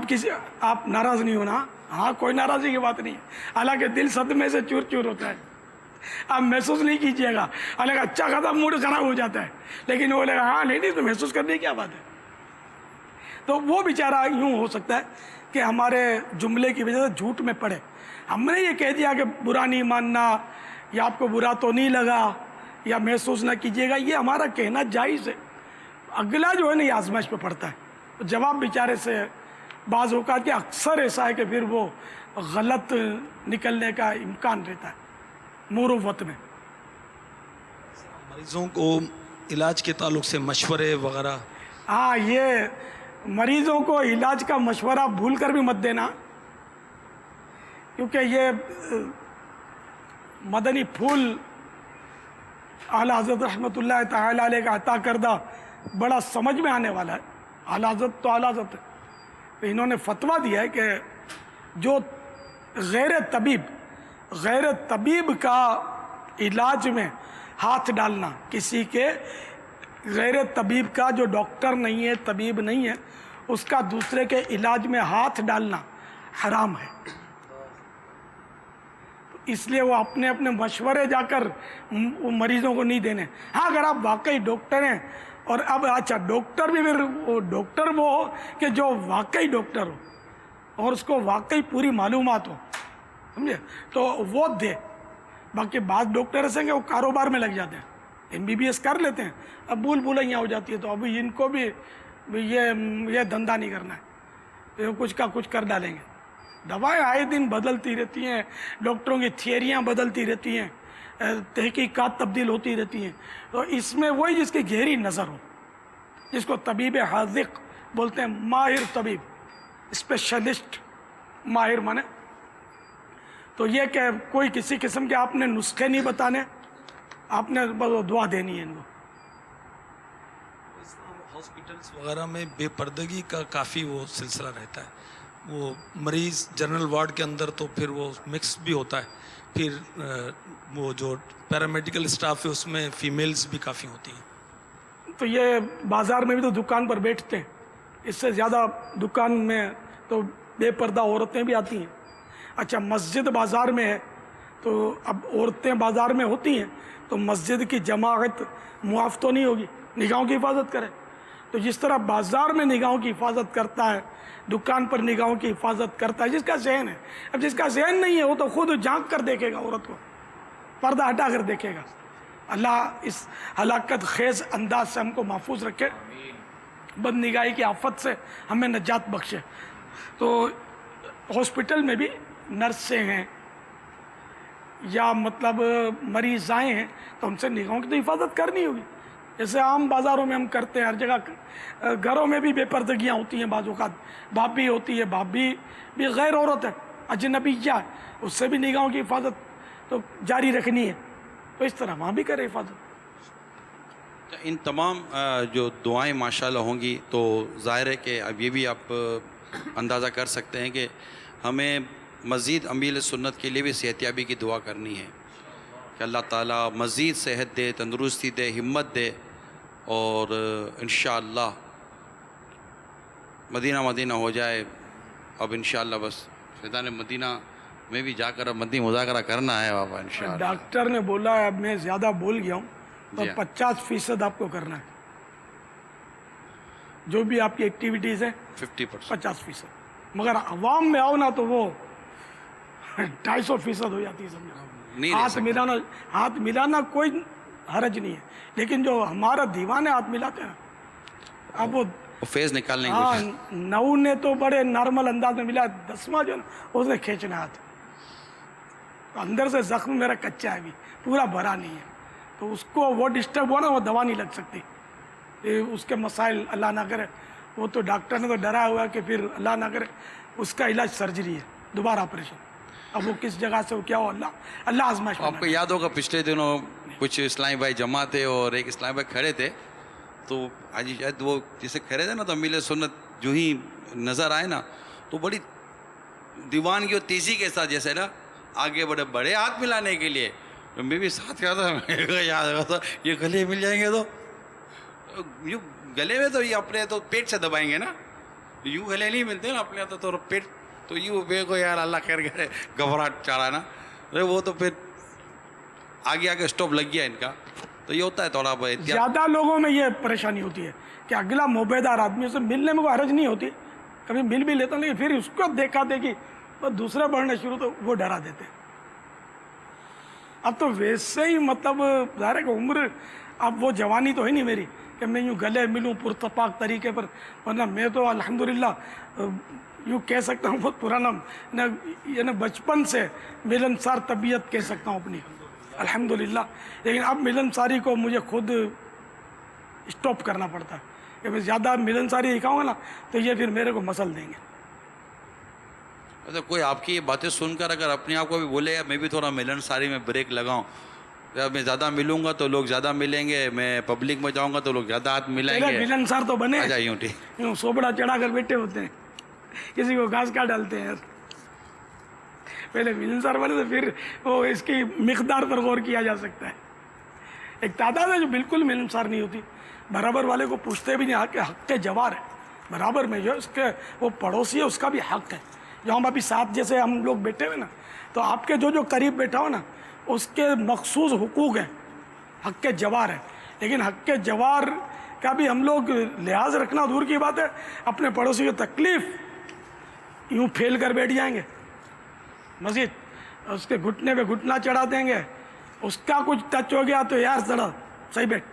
آپ ناراض نہیں ہونا. ہاں کوئی ناراضی کی بات نہیں ہے, حالانکہ دل صدمے سے چور چور ہوتا ہے. آپ محسوس نہیں کیجیے گا, حالانکہ اچھا خاصا موڈ خراب ہو جاتا ہے, لیکن وہ لگا ہاں نہیں تو محسوس کرنے کی کیا بات ہے. تو وہ بیچارہ یوں ہو سکتا ہے کہ ہمارے جملے کی وجہ سے جھوٹ میں پڑے. ہم نے یہ کہہ دیا کہ برا نہیں ماننا یا آپ کو برا تو نہیں لگا یا محسوس نہ کیجیے گا, یہ ہمارا کہنا جائز ہے. اگلا جو ہے نا یہ آزمائش پہ پڑتا ہے. جواب بیچارے سے بعض اوقات اکثر ایسا ہے کہ پھر وہ غلط نکلنے کا امکان رہتا ہے مروت میں. مریضوں کو علاج کے تعلق سے مشورے وغیرہ, ہاں یہ مریضوں کو علاج کا مشورہ بھول کر بھی مت دینا, کیونکہ یہ مدنی پھول اعلیٰ حضرت رحمۃ اللہ تعالیٰ علیہ کا عطا کردہ بڑا سمجھ میں آنے والا ہے. اعلیٰ حضرت تو اعلیٰ حضرت ہے, تو انہوں نے فتویٰ دیا ہے کہ جو غیر طبیب کا علاج میں ہاتھ ڈالنا, کسی کے غیر طبیب کا جو ڈاکٹر نہیں ہے طبیب نہیں ہے اس کا دوسرے کے علاج میں ہاتھ ڈالنا حرام ہے. اس لیے وہ اپنے مشورے جا کر مریضوں کو نہیں دینے. ہاں اگر آپ واقعی ڈاکٹر ہیں اور اب اچھا ڈاکٹر بھی پھر وہ ڈاکٹر وہ ہو کہ جو واقعی ڈاکٹر ہو اور اس کو واقعی پوری معلومات ہو, سمجھے, تو وہ دے. باقی بعض ڈاکٹر ایسے ہیں کہ وہ کاروبار میں لگ جاتے ہیں, MBBS کر لیتے ہیں, اب بھول ہو جاتی ہے, تو ابھی ان کو بھی یہ دھندا نہیں کرنا ہے, یہ کچھ کا کچھ کر ڈالیں گے. دوائیں آئے دن بدلتی رہتی ہیں, ڈاکٹروں کی تھیوریاں بدلتی رہتی ہیں, تحقیقات تبدیل ہوتی رہتی ہیں. تو اس میں وہی جس کی گہری نظر ہو, جس کو طبیب حاذق بولتے ہیں, ماہر طبیب, اسپیشلسٹ, ماہر مانے. تو یہ کہ کوئی کسی قسم کے آپ نے نسخے نہیں بتانے, آپ نے بس دعا دینی ہے ان کو. ہاسپٹلس وغیرہ میں بے پردگی کا کافی وہ سلسلہ رہتا ہے. وہ مریض جنرل وارڈ کے اندر تو پھر وہ مکس بھی ہوتا ہے, پھر وہ جو پیرامیڈیکل اسٹاف ہے اس میں فیمیلز بھی کافی ہوتی ہیں. تو یہ بازار میں بھی تو دکان پر بیٹھتے ہیں, اس سے زیادہ دکان میں تو بے پردہ عورتیں بھی آتی ہیں. اچھا مسجد بازار میں ہے تو اب عورتیں بازار میں ہوتی ہیں تو مسجد کی جماعت معاف تو نہیں ہوگی, نگاہوں کی حفاظت کرے. تو جس طرح بازار میں نگاہوں کی حفاظت کرتا ہے, دکان پر نگاہوں کی حفاظت کرتا ہے جس کا ذہن ہے. اب جس کا ذہن نہیں ہے وہ تو خود جھانک کر دیکھے گا عورت کو, پردہ ہٹا کر دیکھے گا. اللہ اس ہلاکت خیز انداز سے ہم کو محفوظ رکھے, بد نگاہی کی آفت سے ہمیں نجات بخشے. تو ہاسپٹل میں بھی نرسیں ہیں یا مطلب مریض آئے ہیں تو ان سے نگاہوں کی تو حفاظت کرنی ہوگی, جیسے عام بازاروں میں ہم کرتے ہیں. ہر جگہ گھروں میں بھی بے پردگیاں ہوتی ہیں, بعض اوقات بھابھی ہوتی ہے, بھابھی بھی غیر عورت ہے, اجنبیہ ہے, اس سے بھی نگاہوں کی حفاظت تو جاری رکھنی ہے. تو اس طرح وہاں بھی کرے حفاظت. ان تمام جو دعائیں ماشاءاللہ ہوں گی تو ظاہر ہے کہ اب یہ بھی آپ اندازہ کر سکتے ہیں کہ ہمیں مزید امیل سنت کے لیے بھی صحت یابی کی دعا کرنی ہے کہ اللہ تعالیٰ مزید صحت دے, تندرستی دے, ہمت دے, اور انشاءاللہ مدینہ مدینہ ہو جائے. اب انشاءاللہ بس فیضان مدینہ میں بھی جا کر اب مدنی مذاکرہ کرنا ہے بابا انشاءاللہ. ڈاکٹر نے بولا ہے اب میں زیادہ بول گیا ہوں تو 50% آپ کو کرنا ہے. جو بھی آپ کی ایکٹیویٹیز ہیں 50%. 50%. مگر عوام میں آؤ نا تو وہ 250% ہو جاتی ہے. سمجھا ہاتھ ملانا کوئی حرج نہیں ہے, لیکن جو ہمارا دیوانے ہاتھ ملاتے ہیں اب وہ فیض نکالنے کی ہاں 9 نے تو بڑے نارمل انداز میں ملا, 10واں جو اس نے کھینچنا ہاتھ. اندر سے زخم میرا کچا ہے, ابھی پورا بھرا نہیں ہے, تو اس کو وہ ڈسٹرب ہوا نا وہ دوا نہیں لگ سکتی. اس کے مسائل اللہ نہ کرے, وہ تو ڈاکٹر نے تو ڈرا ہوا کہ پھر اللہ نہ کرے اس کا علاج سرجری ہے, دوبارہ آپریشن. اب وہ کس جگہ سے وہ کیا ہو, اللہ آزمائش. آپ کو یاد ہوگا پچھلے دنوں کچھ اسلامی بھائی جمع تھے اور ایک اسلامی بھائی کھڑے تھے, تو حاجی شاید وہ جسے کھڑے تھے نا, تو امیل سنت جو ہی نظر آئے نا تو بڑی دیوان کی اور تیزی کے ساتھ جیسے نا آگے بڑے ہاتھ ملانے کے لیے. میں بھی ساتھ کیا تھا, یاد تھا یہ گلے مل جائیں گے تو یوں گلے میں تو یہ اپنے تو پیٹ سے دبائیں گے نا, یوں گلے نہیں ملتے نا اپنے تو پیٹ تو یوں بے کو یار اللہ خیر کرے گھبراہٹ چڑھا نا, وہ تو پھر آگے آگے اسٹاپ لگ گیا ان کا. تو یہ ہوتا ہے تھوڑا بہت. زیادہ لوگوں میں یہ پریشانی ہوتی ہے کہ اگلا موبیدار آدمی سے ملنے میں کوئی حرج نہیں ہوتی, کبھی مل بھی لیتا, لیکن پھر اس کو دیکھا دیکھی وہ دوسرے بڑھنا شروع تو وہ ڈرا دیتے. اب تو ویسے ہی مطلب ظاہر ہے کہ عمر اب وہ جوانی تو ہے نہیں میری کہ میں یوں گلے ملوں پرتپاک طریقے پر, ورنہ میں تو الحمدللہ یوں کہہ سکتا ہوں بہت پرانا یعنی بچپن سے ملنسار طبیعت کہہ سکتا ہوں اپنی الحمدللہ. لیکن اب ملنساری کو مجھے خود اسٹاپ کرنا پڑتا ہے کہ میں زیادہ ملنساری دکھاؤں گا نا تو یہ پھر میرے کو مسل دیں گے. اچھا کوئی آپ کی یہ باتیں سن کر اگر اپنے آپ کو بھی بولے میں بھی تھوڑا ملنساری میں بریک لگاؤں, میں زیادہ ملوں گا تو لوگ زیادہ ملیں گے, میں پبلک میں جاؤں گا تو لوگ زیادہ ہاتھ ملائیں گے. ملنسار تو بنے, یوں سوبڑا چڑھا کر بیٹھے ہوتے ہیں, کسی کو گھاس کا ڈالتے ہیں. پہلے ملنسار بنے تو پھر وہ اس کی مقدار پر غور کیا جا سکتا ہے. ایک تعداد ہے جو بالکل ملنسار نہیں ہوتی, برابر والے کو پوچھتے بھی نہیں, حق کے جوار ہے برابر میں, جو اس کے وہ پڑوسی ہے اس کا بھی حق ہے. جو ہم ابھی ساتھ جیسے ہم لوگ بیٹھے ہوئے نا, تو آپ کے جو قریب بیٹھا ہو نا اس کے مخصوص حقوق ہیں, حق کے جوار ہے. لیکن حق کے جوار کا بھی ہم لوگ لحاظ رکھنا دور کی بات ہے, اپنے پڑوسی کی تکلیف یوں پھیل کر بیٹھ جائیں گے مزید, اس کے گھٹنے پہ گھٹنا چڑھا دیں گے, اس کا کچھ ٹچ ہو گیا تو یار ذرا صحیح بیٹھ,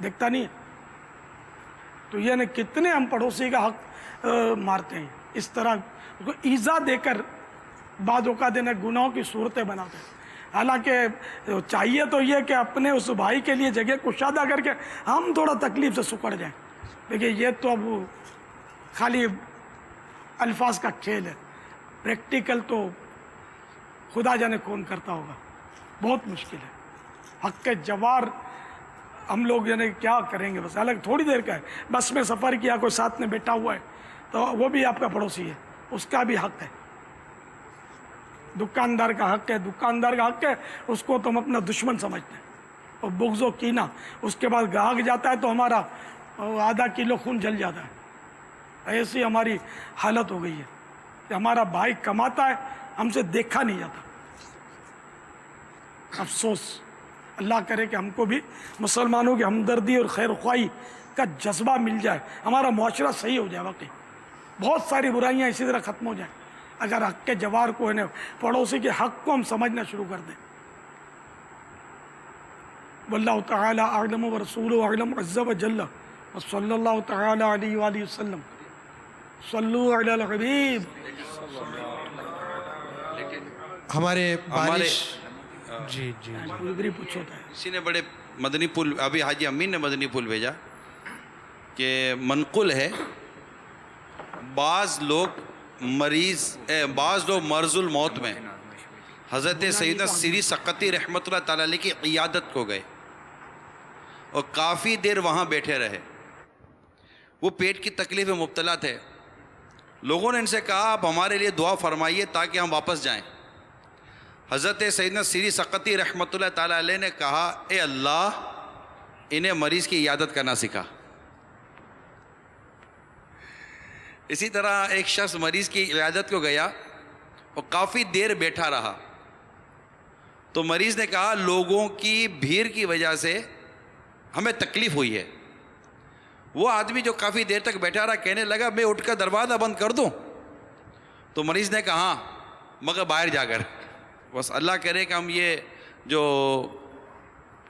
دیکھتا نہیں ہے. تو یہ نہیں کتنے ہم پڑوسی کا حق مارتے ہیں, اس طرح اس کو ایزا دے کر بعض اوقات دینا گناہوں کی صورتیں بناتے ہیں. حالانکہ چاہیے تو یہ کہ اپنے اس بھائی کے لیے جگہ کشادہ کر کے ہم تھوڑا تکلیف سے سکڑ جائیں. دیکھیے یہ تو اب خالی الفاظ کا کھیل ہے, پریکٹیکل تو خدا جانے کون کرتا ہوگا, بہت مشکل ہے. حق کے جوار ہم لوگ یعنی کیا کریں گے, بس الگ تھوڑی دیر کا ہے, بس میں سفر کیا کوئی ساتھ میں بیٹھا ہوا ہے تو وہ بھی آپ کا پڑوسی ہے, اس کا بھی حق ہے. دکاندار کا حق ہے, دکاندار کا حق ہے, اس کو تم اپنا دشمن سمجھتے ہیں, اور بغض و کینہ. اس کے بعد گاہک جاتا ہے تو ہمارا آدھا کلو خون جل جاتا ہے. ایسی ہماری حالت ہو گئی ہے کہ ہمارا بھائی کماتا ہے, ہم سے دیکھا نہیں جاتا. افسوس. اللہ کرے کہ ہم کو بھی مسلمانوں کی ہمدردی اور خیر خواہی کا جذبہ مل جائے, ہمارا معاشرہ صحیح ہو جائے. واقعی بہت ساری برائیاں اسی طرح ختم ہو جائیں اگر حق کے جوار کو ہے پڑوسی کے حق کو ہم سمجھنا شروع کر دیں. واللہ تعالی اعلم ورسولہ اعلم عز وجل وصلی اللہ تعالی علیہ وآلہ وسلم. صلو علی الحبیب. ہمارے بارش جی جی کسی نے بڑے مدنی پھول, ابھی حاجی امین نے مدنی پھول بھیجا کہ منقول ہے, بعض لوگ مرض الموت میں حضرت سیدنا سری سقطی رحمۃ اللہ تعالی علیہ کی عیادت کو گئے اور کافی دیر وہاں بیٹھے رہے. وہ پیٹ کی تکلیف میں مبتلا تھے. لوگوں نے ان سے کہا آپ ہمارے لیے دعا فرمائیے تاکہ ہم واپس جائیں. حضرت سیدنا سری سقطی رحمۃ اللہ تعالی علیہ نے کہا اے اللہ انہیں مریض کی عیادت کرنا سکھا. اسی طرح ایک شخص مریض کی عیادت کو گیا اور کافی دیر بیٹھا رہا، تو مریض نے کہا لوگوں کی بھیڑ کی وجہ سے ہمیں تکلیف ہوئی ہے۔ وہ آدمی جو کافی دیر تک بیٹھا رہا کہنے لگا میں اٹھ کر دروازہ بند کر دوں؟ تو مریض نے کہا ہاں، مگر باہر جا کر۔ بس اللہ کرے کہ ہم یہ جو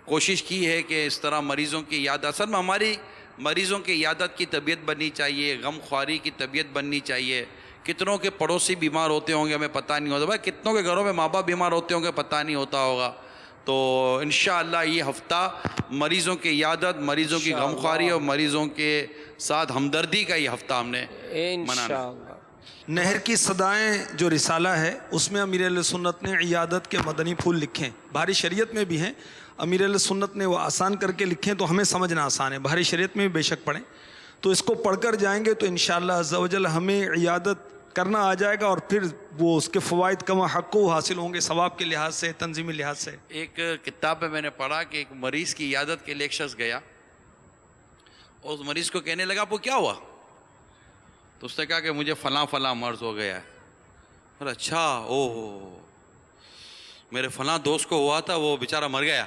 کوشش کی ہے کہ اس طرح مریضوں کی عیادت، اصل میں ہماری مریضوں کی عیادت کی طبیعت بننی چاہیے، غم خواری کی طبیعت بننی چاہیے۔ کتنوں کے پڑوسی بیمار ہوتے ہوں گے ہمیں پتہ نہیں ہوتا، بھائی کتنوں کے گھروں میں ماں باپ بیمار ہوتے ہوں گے پتہ نہیں ہوتا ہوگا۔ تو انشاءاللہ یہ ہفتہ مریضوں کی عیادت، مریضوں کی غم خواری اور مریضوں کے ساتھ ہمدردی کا یہ ہفتہ ہم نے منانا۔ نہر کی صدائیں جو رسالہ ہے اس میں امیر اہل سنت نے عیادت کے مدنی پھول لکھے ہیں، بھاری شریعت میں بھی ہیں، امیر اہل سنت نے وہ آسان کر کے لکھے ہیں تو ہمیں سمجھنا آسان ہے، بھاری شریعت میں بھی بے شک پڑھیں۔ تو اس کو پڑھ کر جائیں گے تو انشاءاللہ عز و جل ہمیں عیادت کرنا آ جائے گا، اور پھر وہ اس کے فوائد کما حق کو حاصل ہوں گے ثواب کے لحاظ سے، تنظیمی لحاظ سے۔ ایک کتاب میں نے پڑھا کہ ایک مریض کی عیادت کے لیے ایک شخص گیا اور اس مریض کو کہنے لگا آپ کو کیا ہوا؟ تو اس نے کہا کہ مجھے فلاں فلاں مرض ہو گیا ہے۔ اور اچھا، اوہ میرے فلاں دوست کو ہوا تھا وہ بیچارہ مر گیا۔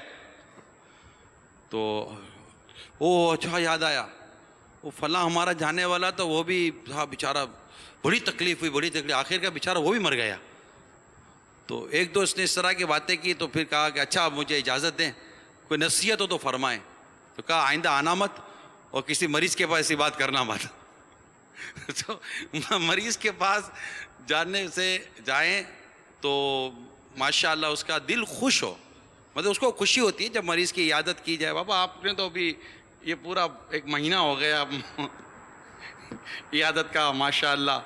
تو اوہ اچھا یاد آیا، وہ فلاں ہمارا جانے والا تھا وہ بھی تھا بیچارہ، بڑی تکلیف ہوئی، بڑی تکلیف، آخر کا بیچارہ وہ بھی مر گیا۔ تو ایک دو اس نے اس طرح کی باتیں کی تو پھر کہا کہ اچھا مجھے اجازت دیں، کوئی نصیحت ہو تو فرمائیں۔ تو کہا آئندہ آنا مت اور کسی مریض کے پاس ایسی بات کرنا مت۔ تو مریض کے پاس جانے سے جائیں تو ماشاءاللہ اس کا دل خوش ہو، مطلب اس کو خوشی ہوتی ہے جب مریض کی عیادت کی جائے۔ بابا آپ نے تو ابھی یہ پورا ایک مہینہ ہو گیا عیادت کا، ماشاءاللہ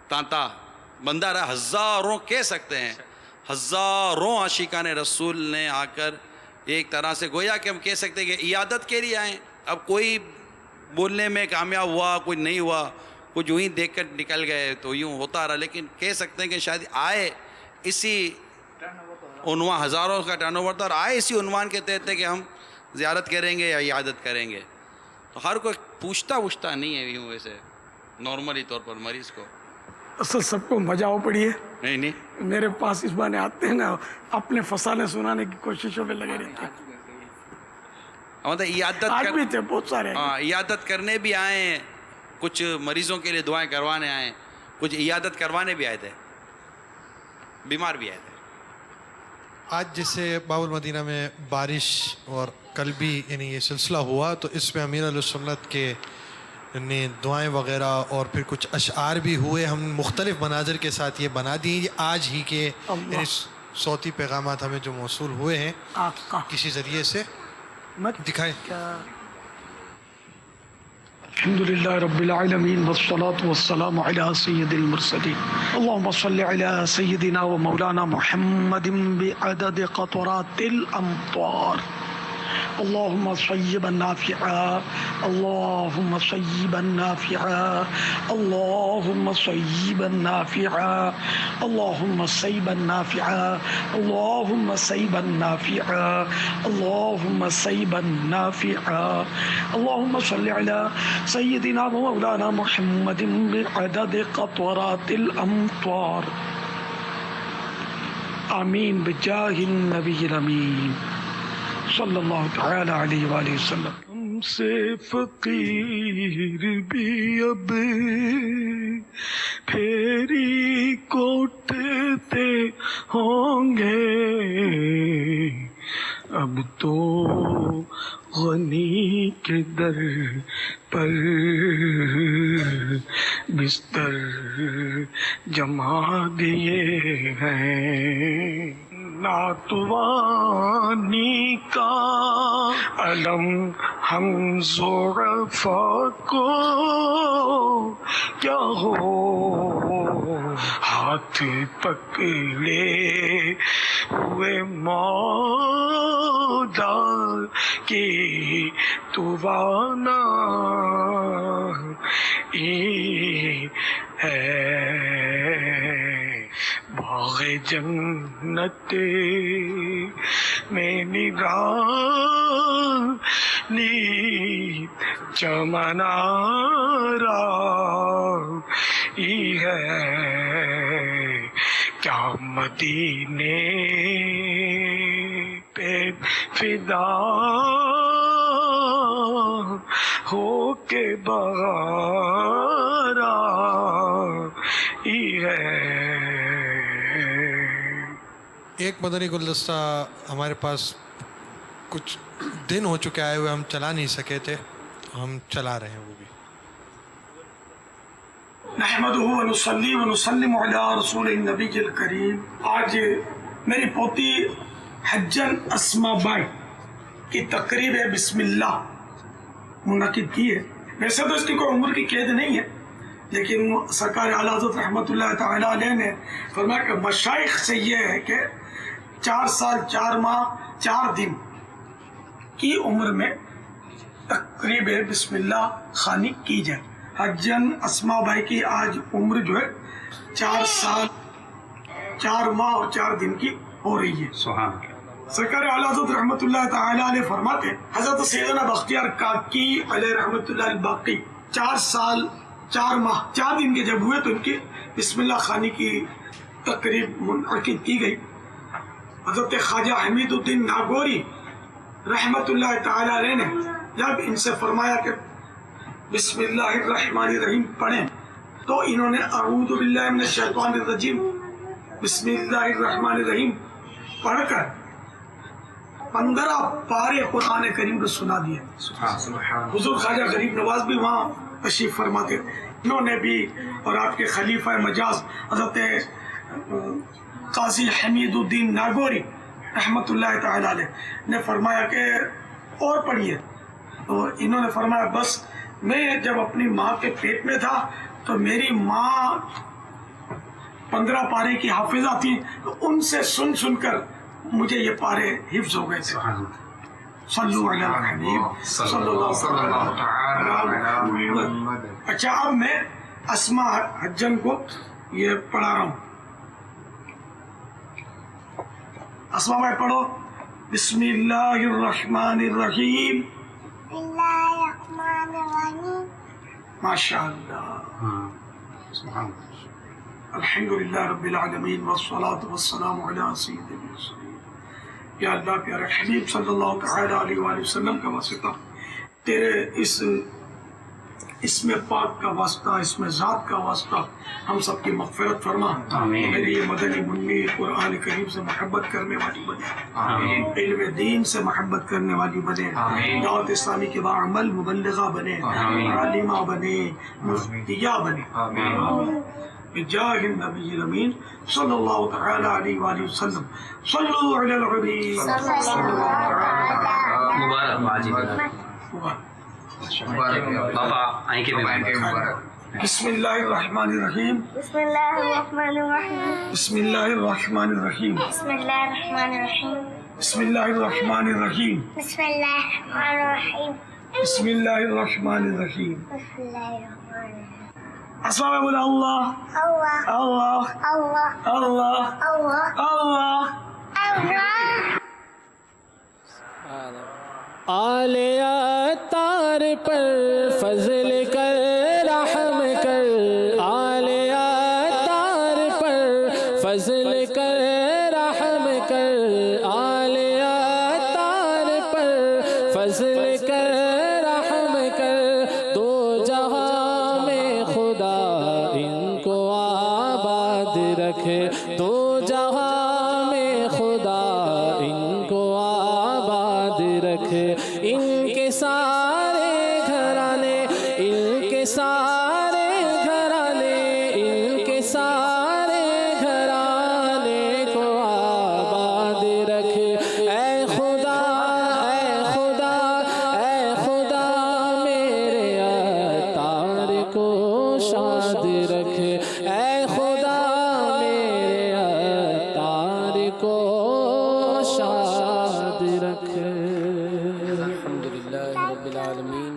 تانتا بندہ رہا، ہزاروں کہہ سکتے ہیں، ہزاروں عاشقان رسول نے آ کر ایک طرح سے گویا کہ ہم کہہ سکتے ہیں کہ عیادت کے لیے آئیں۔ اب کوئی بولنے میں کامیاب ہوا، کوئی نہیں ہوا، کچھ یوں ہی دیکھ کر نکل گئے تو یوں ہوتا رہا، لیکن کہہ سکتے ہیں کہ شاید آئے اسی عنوان، ہزاروں کا ٹرن اوور تھا، اور آئے اسی عنوان کے تحت کہ ہم زیارت کریں گے یا عیادت کریں گے۔ تو ہر کوئی پوچھتا نہیں ہے یوں ویسے نارملی طور پر مریض کو۔ اصل سب کو مزہ ہو پڑی ہے، نہیں میرے پاس اس بہانے آتے ہیں نا، اپنے فسانے سنانے کی کوششوں میں لگے رہتے ہیں۔ مطلب عیادت آج بھی تھے بہت سارے، ہاں عیادت کرنے بھی آئے ہیں، کچھ مریضوں کے لیے دعائیں کروانے آئے ہیں، کچھ عیادت کروانے بھی آئے تھے، بیمار بھی آئے تھے۔ آج جیسے باب المدینہ میں بارش اور کل بھی یعنی یہ سلسلہ ہوا تو اس میں امیر علیہ سنت کے نے دعائیں وغیرہ اور پھر کچھ اشعار بھی ہوئے، ہم مختلف مناظر کے ساتھ یہ بنا دی۔ یہ آج ہی کے یعنی صوتی پیغامات ہمیں جو موصول ہوئے ہیں کسی ذریعے سے دکھائیں۔ الحمدللہ رب العالمین والصلاة والسلام علی سید المرسلین، اللہم صلی علی سیدنا و مولانا محمد بعدد قطرات الامطار، اللہم صیبا نافعا، اللہم صیبا نافعا، اللہم صیبا نافعا، اللہم صیبا نافعا، اللہم صیبا نافعا، اللہم صیبا نافعا، اللہم صلی علی سیدنا و مولانا محمد بعدد قطرات الامطار، آمین بجاہ النبی الامین صلی اللہ تعالی علیہ وآلہ وسلم۔ ہم سے فقیر بھی اب پھیری کوٹتے ہوں گے، اب تو غنی کے در پر بستر جما دیے ہیں، ناتوانی کا علم ہم ضعفاء کو کیا ہو، ہاتھ پکڑے ہوئے مولا کی توانا ہے، باغ جنت میں نگاہ چمنارا ہے کیا مدینے پہ فدا ہو کے بغارا ہے. ایک مدنی گلدستہ ہمارے پاس کچھ دن ہو چکے آئے ہوئے، ہم چلا نہیں سکے تھے، ہم چلا رہے ہیں وہ بھی. نحمدہ ونصلی ونسلم علی رسول النبی الکریم. آج میری پوتی حجن اسما بائی کی تقریب بسم اللہ منعقد کی ہے. ویسے تو اس کی کوئی عمر کی قید نہیں ہے، لیکن سرکار اعلیٰ حضرت رحمۃ اللہ تعالیٰ علیہ نے فرمایا کہ مشائخ سے یہ ہے کہ 4 سال 4 ماہ 4 دن کی عمر میں تقریب بسم اللہ خوانی کی جائے. حجن اسما بائی کی آج عمر جو ہے 4 سال 4 ماہ اور 4 دن کی ہو رہی ہے. سرکار اعلیٰ حضرت رحمۃ اللہ تعالیٰ علیہ فرماتے حضرت سیدنا بختیار کاکی علیہ رحمۃ اللہ الباقی 4 سال 4 ماہ 4 دن کے جب ہوئے تو ان کی بسم اللہ خوانی کی تقریب منعقد کی گئی. حضرت خواجہ حمید الدین ناگوری رحمۃ اللہ تعالیٰ علیہ نے جب ان سے فرمایا کہ بسم اللہ الرحمن الرحیم پڑھیں تو انہوں نے اعوذ باللہ من الشیطان الرجیم بسم اللہ الرحمن الرحیم پڑھ کر 15 پارے قرآن کریم کو سنا دیے. حضور خواجہ غریب نواز بھی وہاں تشریف فرماتے، انہوں نے بھی اور آپ کے خلیفہ مجاز حضرت قاضی حمید الدین ناگوری رحمۃ اللہ تعالیٰ علیہ نے فرمایا کہ اور پڑھیے. تو انہوں نے فرمایا بس میں جب اپنی ماں کے پیٹ میں تھا تو میری ماں 15 پارے کی حافظہ تھی، تو ان سے سن سن کر مجھے یہ پارے حفظ ہو گئے تھے. صلو علی الحبیب صلی اللہ علیہ وسلم. اچھا اب میں اسما حجن کو یہ پڑھا رہا ہوں. اسما بھائی پڑھو. بسم اللہ الرحمن الرحیم. ماشاء اللہ. الحمدللہ رب العالمین والصلاة والسلام علی سید المرسلین. یا اللہ پیارے حبیب صلی اللہ تعالی علیہ وآلہ وسلم کا واسطہ، تیرے اسم پاک کا واسطہ، اسم ذات کا واسطہ ہم سب کی مغفرت فرما. میری یہ مدنی منی قرآن کریم سے محبت کرنے والی بنے، علم دین سے محبت کرنے والی بنے، دعوت اسلامی کے باعمل مبلغہ بنے، عالمہ بنے، مفتیہ بنے. بجاہ النبی الامین صلی اللہ تعالی علیہ وآلہ وسلم. صلو علی الحبیب بسم اللہ الرحمن الرحیم. بسم اللہ الرحمن الرحیم. بسم اللہ الرحمن الرحیم. بسم اللہ الرحمن الرحیم. بسم اللہ الرحمن الرحیم. بسم اللہ الرحمن الرحیم. بسم اللہ الرحمن الرحیم. بسم اللہ الرحمن الرحیم. اسماء میں بولا اللہ اللہ اللہ اللہ اللہ اللہ اللہ. اللہ. آل اتار پر فضل کر رحم کر، آل اتار پر فضل کر رحم کر، آل اتار پر فضل کر رحم کر. دو جہاں میں خدا ان کو آباد رکھے، دو جہاں میں خدا ان کو آباد رکھے. ان کے سارے گھرانے، ان کے سارے گھرانے، ان کے سارے گھرانے کو آباد رکھ. اے خدا اے خدا اے خدا میرے اتار کو شاد رکھ. اے خدا میرے اتار کو شاد رکھ. الحمدللہ رب العالمین،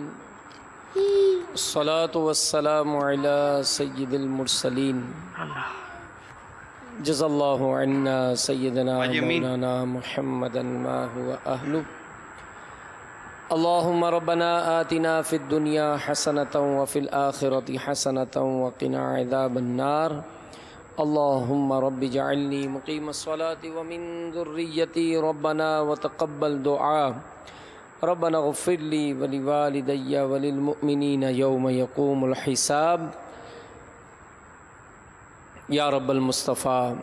الصلاة والسلام علی سید المرسلین. جزا اللہ عنا سیدنا مولانا محمدا ما هو اہلہ. اللهم ربنا آتنا في الدنيا حسنة وفي الآخرة حسنة وقنا عذاب النار اللهم رب اجعلني مقيم الصلاة ومن ذريتي ربنا وتقبل دعاء ربنا اغفر لي ولوالدي وللمؤمنين يوم يقوم الحساب. یا رب المصطفیٰ،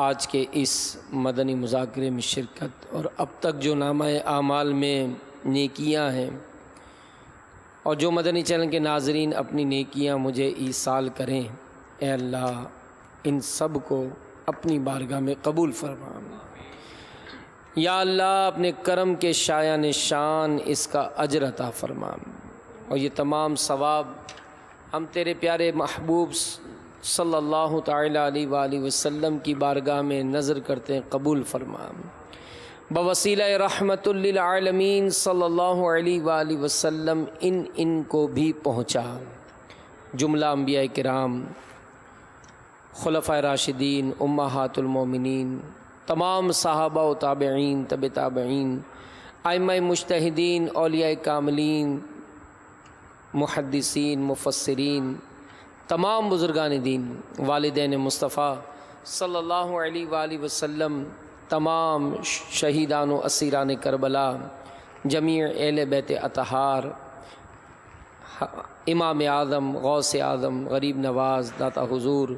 آج کے اس مدنی مذاکرے میں شرکت اور اب تک جو نامہ اعمال میں نیکیاں ہیں اور جو مدنی چینل کے ناظرین اپنی نیکیاں مجھے ایصال کریں، اے اللہ ان سب کو اپنی بارگاہ میں قبول فرما. یا اللہ اپنے کرم کے شایان شان اس کا اجر عطا فرما، اور یہ تمام ثواب ہم تیرے پیارے محبوب صلی اللہ تعالیٰ علیہ وآلہ وسلم کی بارگاہ میں نظر کرتے ہیں قبول فرما. بوسیلہ رحمت للعالمین صلی اللہ علیہ وآلہ وسلم ان کو بھی پہنچا. جملہ انبیاء کرام، خلفائے راشدین، امہات المومنین، تمام صحابہ و تابعین، تبع تابعین، ائمہ مجتہدین، اولیاء کاملین، محدثین، مفسرین، تمام بزرگان دین، والدین مصطفیٰ صلی اللہ علیہ وآلہ وسلم، تمام شہیدان و اسیران کربلا، جمیع اہل بیت اطہار، امام اعظم، غوث اعظم، غریب نواز، داتا حضور،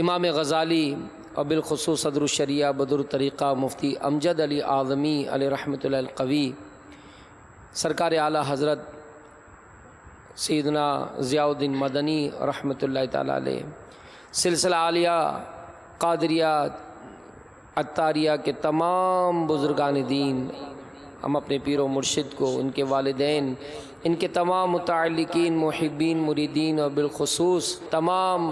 امام غزالی، اور بالخصوص صدر الشریعہ بدر الطریقہ مفتی امجد علی اعظمی علیہ رحمۃ اللہ القوی، سرکار اعلیٰ حضرت سیدنا ضیاء الدین مدنی رحمۃ اللہ تعالیٰ علیہ، سلسلہ عالیہ قادریہ عطاریہ کے تمام بزرگان دین، ہم اپنے پیر و مرشد کو، ان کے والدین، ان کے تمام متعلقین، محبین، مریدین، اور بالخصوص تمام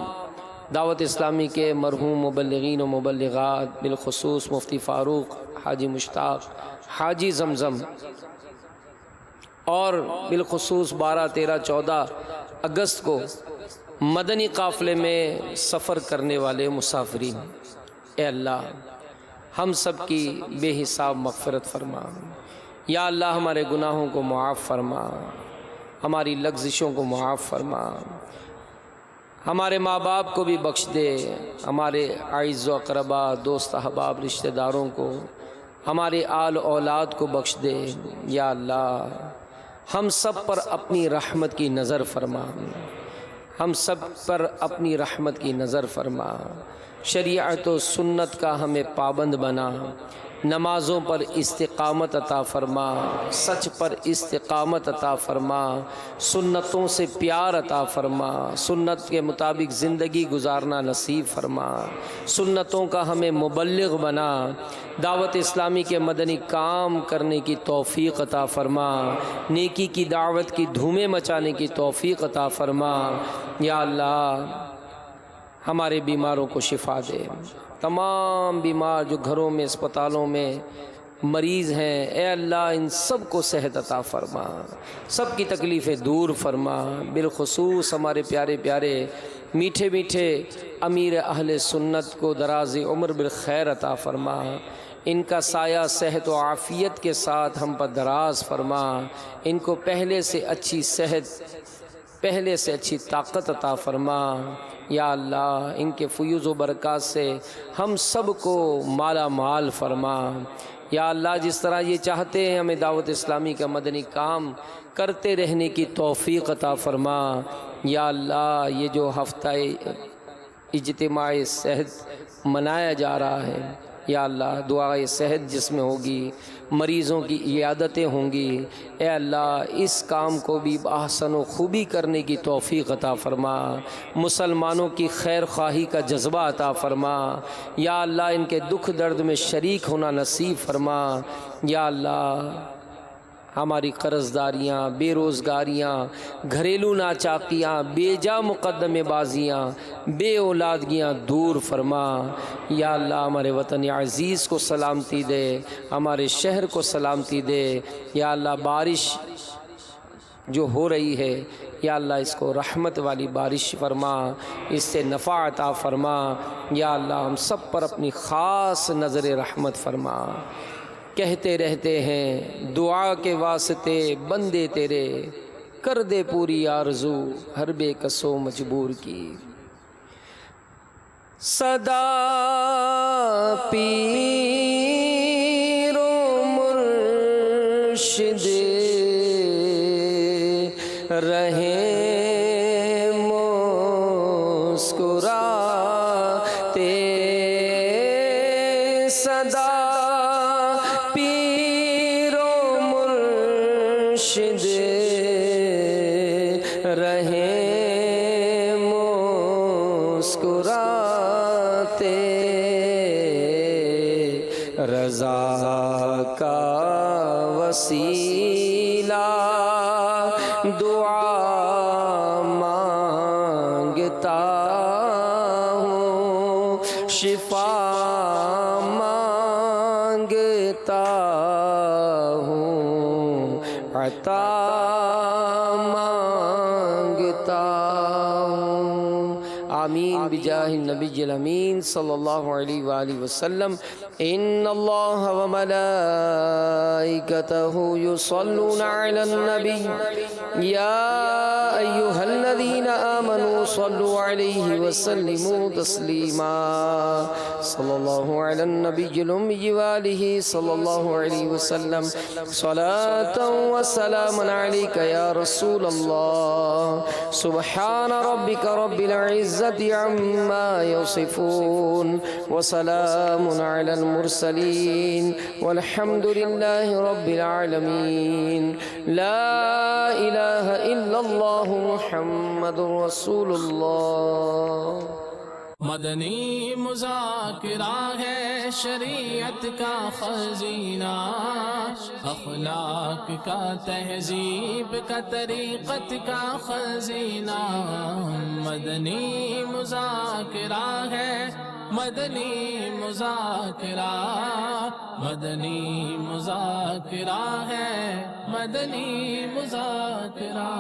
دعوت اسلامی کے مرحوم مبلغین و مبلغات، بالخصوص مفتی فاروق، حاجی مشتاق، حاجی زمزم، اور بالخصوص 12، 13، 14 اگست کو مدنی قافلے میں سفر کرنے والے مسافرین، اے اللہ ہم سب کی بے حساب مغفرت فرما. یا اللہ ہمارے گناہوں کو معاف فرما، ہماری لغزشوں کو معاف فرما، ہمارے ماں باپ کو بھی بخش دے، ہمارے اعز و اقربا، دوست احباب، رشتہ داروں کو، ہمارے آل اولاد کو بخش دے. یا اللہ ہم سب پر اپنی رحمت کی نظر فرما، ہم سب پر اپنی رحمت کی نظر فرما. شریعت و سنت کا ہمیں پابند بنا، نمازوں پر استقامت عطا فرما، سچ پر استقامت عطا فرما، سنتوں سے پیار عطا فرما، سنت کے مطابق زندگی گزارنا نصیب فرما، سنتوں کا ہمیں مبلغ بنا، دعوت اسلامی کے مدنی کام کرنے کی توفیق عطا فرما، نیکی کی دعوت کی دھومیں مچانے کی توفیق عطا فرما. یا اللہ ہمارے بیماروں کو شفا دے، تمام بیمار جو گھروں میں، اسپتالوں میں مریض ہیں، اے اللہ ان سب کو صحت عطا فرما، سب کی تکلیفیں دور فرما. بالخصوص ہمارے پیارے پیارے میٹھے میٹھے امیر اہل سنت کو دراز عمر بالخیر عطا فرما، ان کا سایہ صحت و عافیت کے ساتھ ہم پر دراز فرما، ان کو پہلے سے اچھی صحت، پہلے سے اچھی طاقت عطا فرما. یا اللہ ان کے فیوز و برکات سے ہم سب کو مالا مال فرما. یا اللہ جس طرح یہ چاہتے ہیں ہمیں دعوت اسلامی کا مدنی کام کرتے رہنے کی توفیق عطا فرما. یا اللہ یہ جو ہفتہ اجتماع صحت منایا جا رہا ہے، یا اللہ دعائے صحت جس میں ہوگی، مریضوں کی عیادتیں ہوں گی، اے اللہ اس کام کو بھی بآحسن و خوبی کرنے کی توفیق عطا فرما، مسلمانوں کی خیر خواہی کا جذبہ عطا فرما. یا اللہ ان کے دکھ درد میں شریک ہونا نصیب فرما. یا اللہ ہماری قرض داریاں، بے روزگاریاں، گھریلو ناچاکیاں، بے جا مقدمے بازیاں، بے اولادگیاں دور فرما. یا اللہ ہمارے وطن عزیز کو سلامتی دے، ہمارے شہر کو سلامتی دے. یا اللہ بارش جو ہو رہی ہے، یا اللہ اس کو رحمت والی بارش فرما، اس سے نفع عطا فرما. یا اللہ ہم سب پر اپنی خاص نظر رحمت فرما. کہتے رہتے ہیں دعا کے واسطے بندے تیرے، کر دے پوری آرزو ہر بے کسو مجبور کی۔ صدا پیر و مرشد رہیں مسکراتے، صدا پیر و مرشد رہیں مسکراتے، رضا کا وسیلہ دعا مانگتا ہوں، شفا مانگتا ہوں، عطا مانگتا ہوں۔ آمین بجاہ النبی الامین صلی اللہ علیہ وآلہ وسلم۔ ان اللہ وملائکتہ یصلون علی النبی یا ایہا الذین آمنوا صلوا علیہ وسلموا تسلیما۔ صلی اللہ علی النبی الامی وآلہ صلی اللہ علیہ وسلم۔ صلاۃ و سلام علیک یا رسول اللہ۔ سبحان ربک رب العزت عما یصفون وسلام علی المرسلین والحمد للہ رب العالمین۔ لا الہ الا اللہ محمد رسول اللہ۔ مدنی مذاکرہ ہے شریعت کا خزینہ، اخلاق کا تہذیب کا طریقت کا خزینہ، مدنی مذاکرہ ہے، مدنی مذاکرہ، مدنی مذاکرہ ہے، مدنی مذاکرہ۔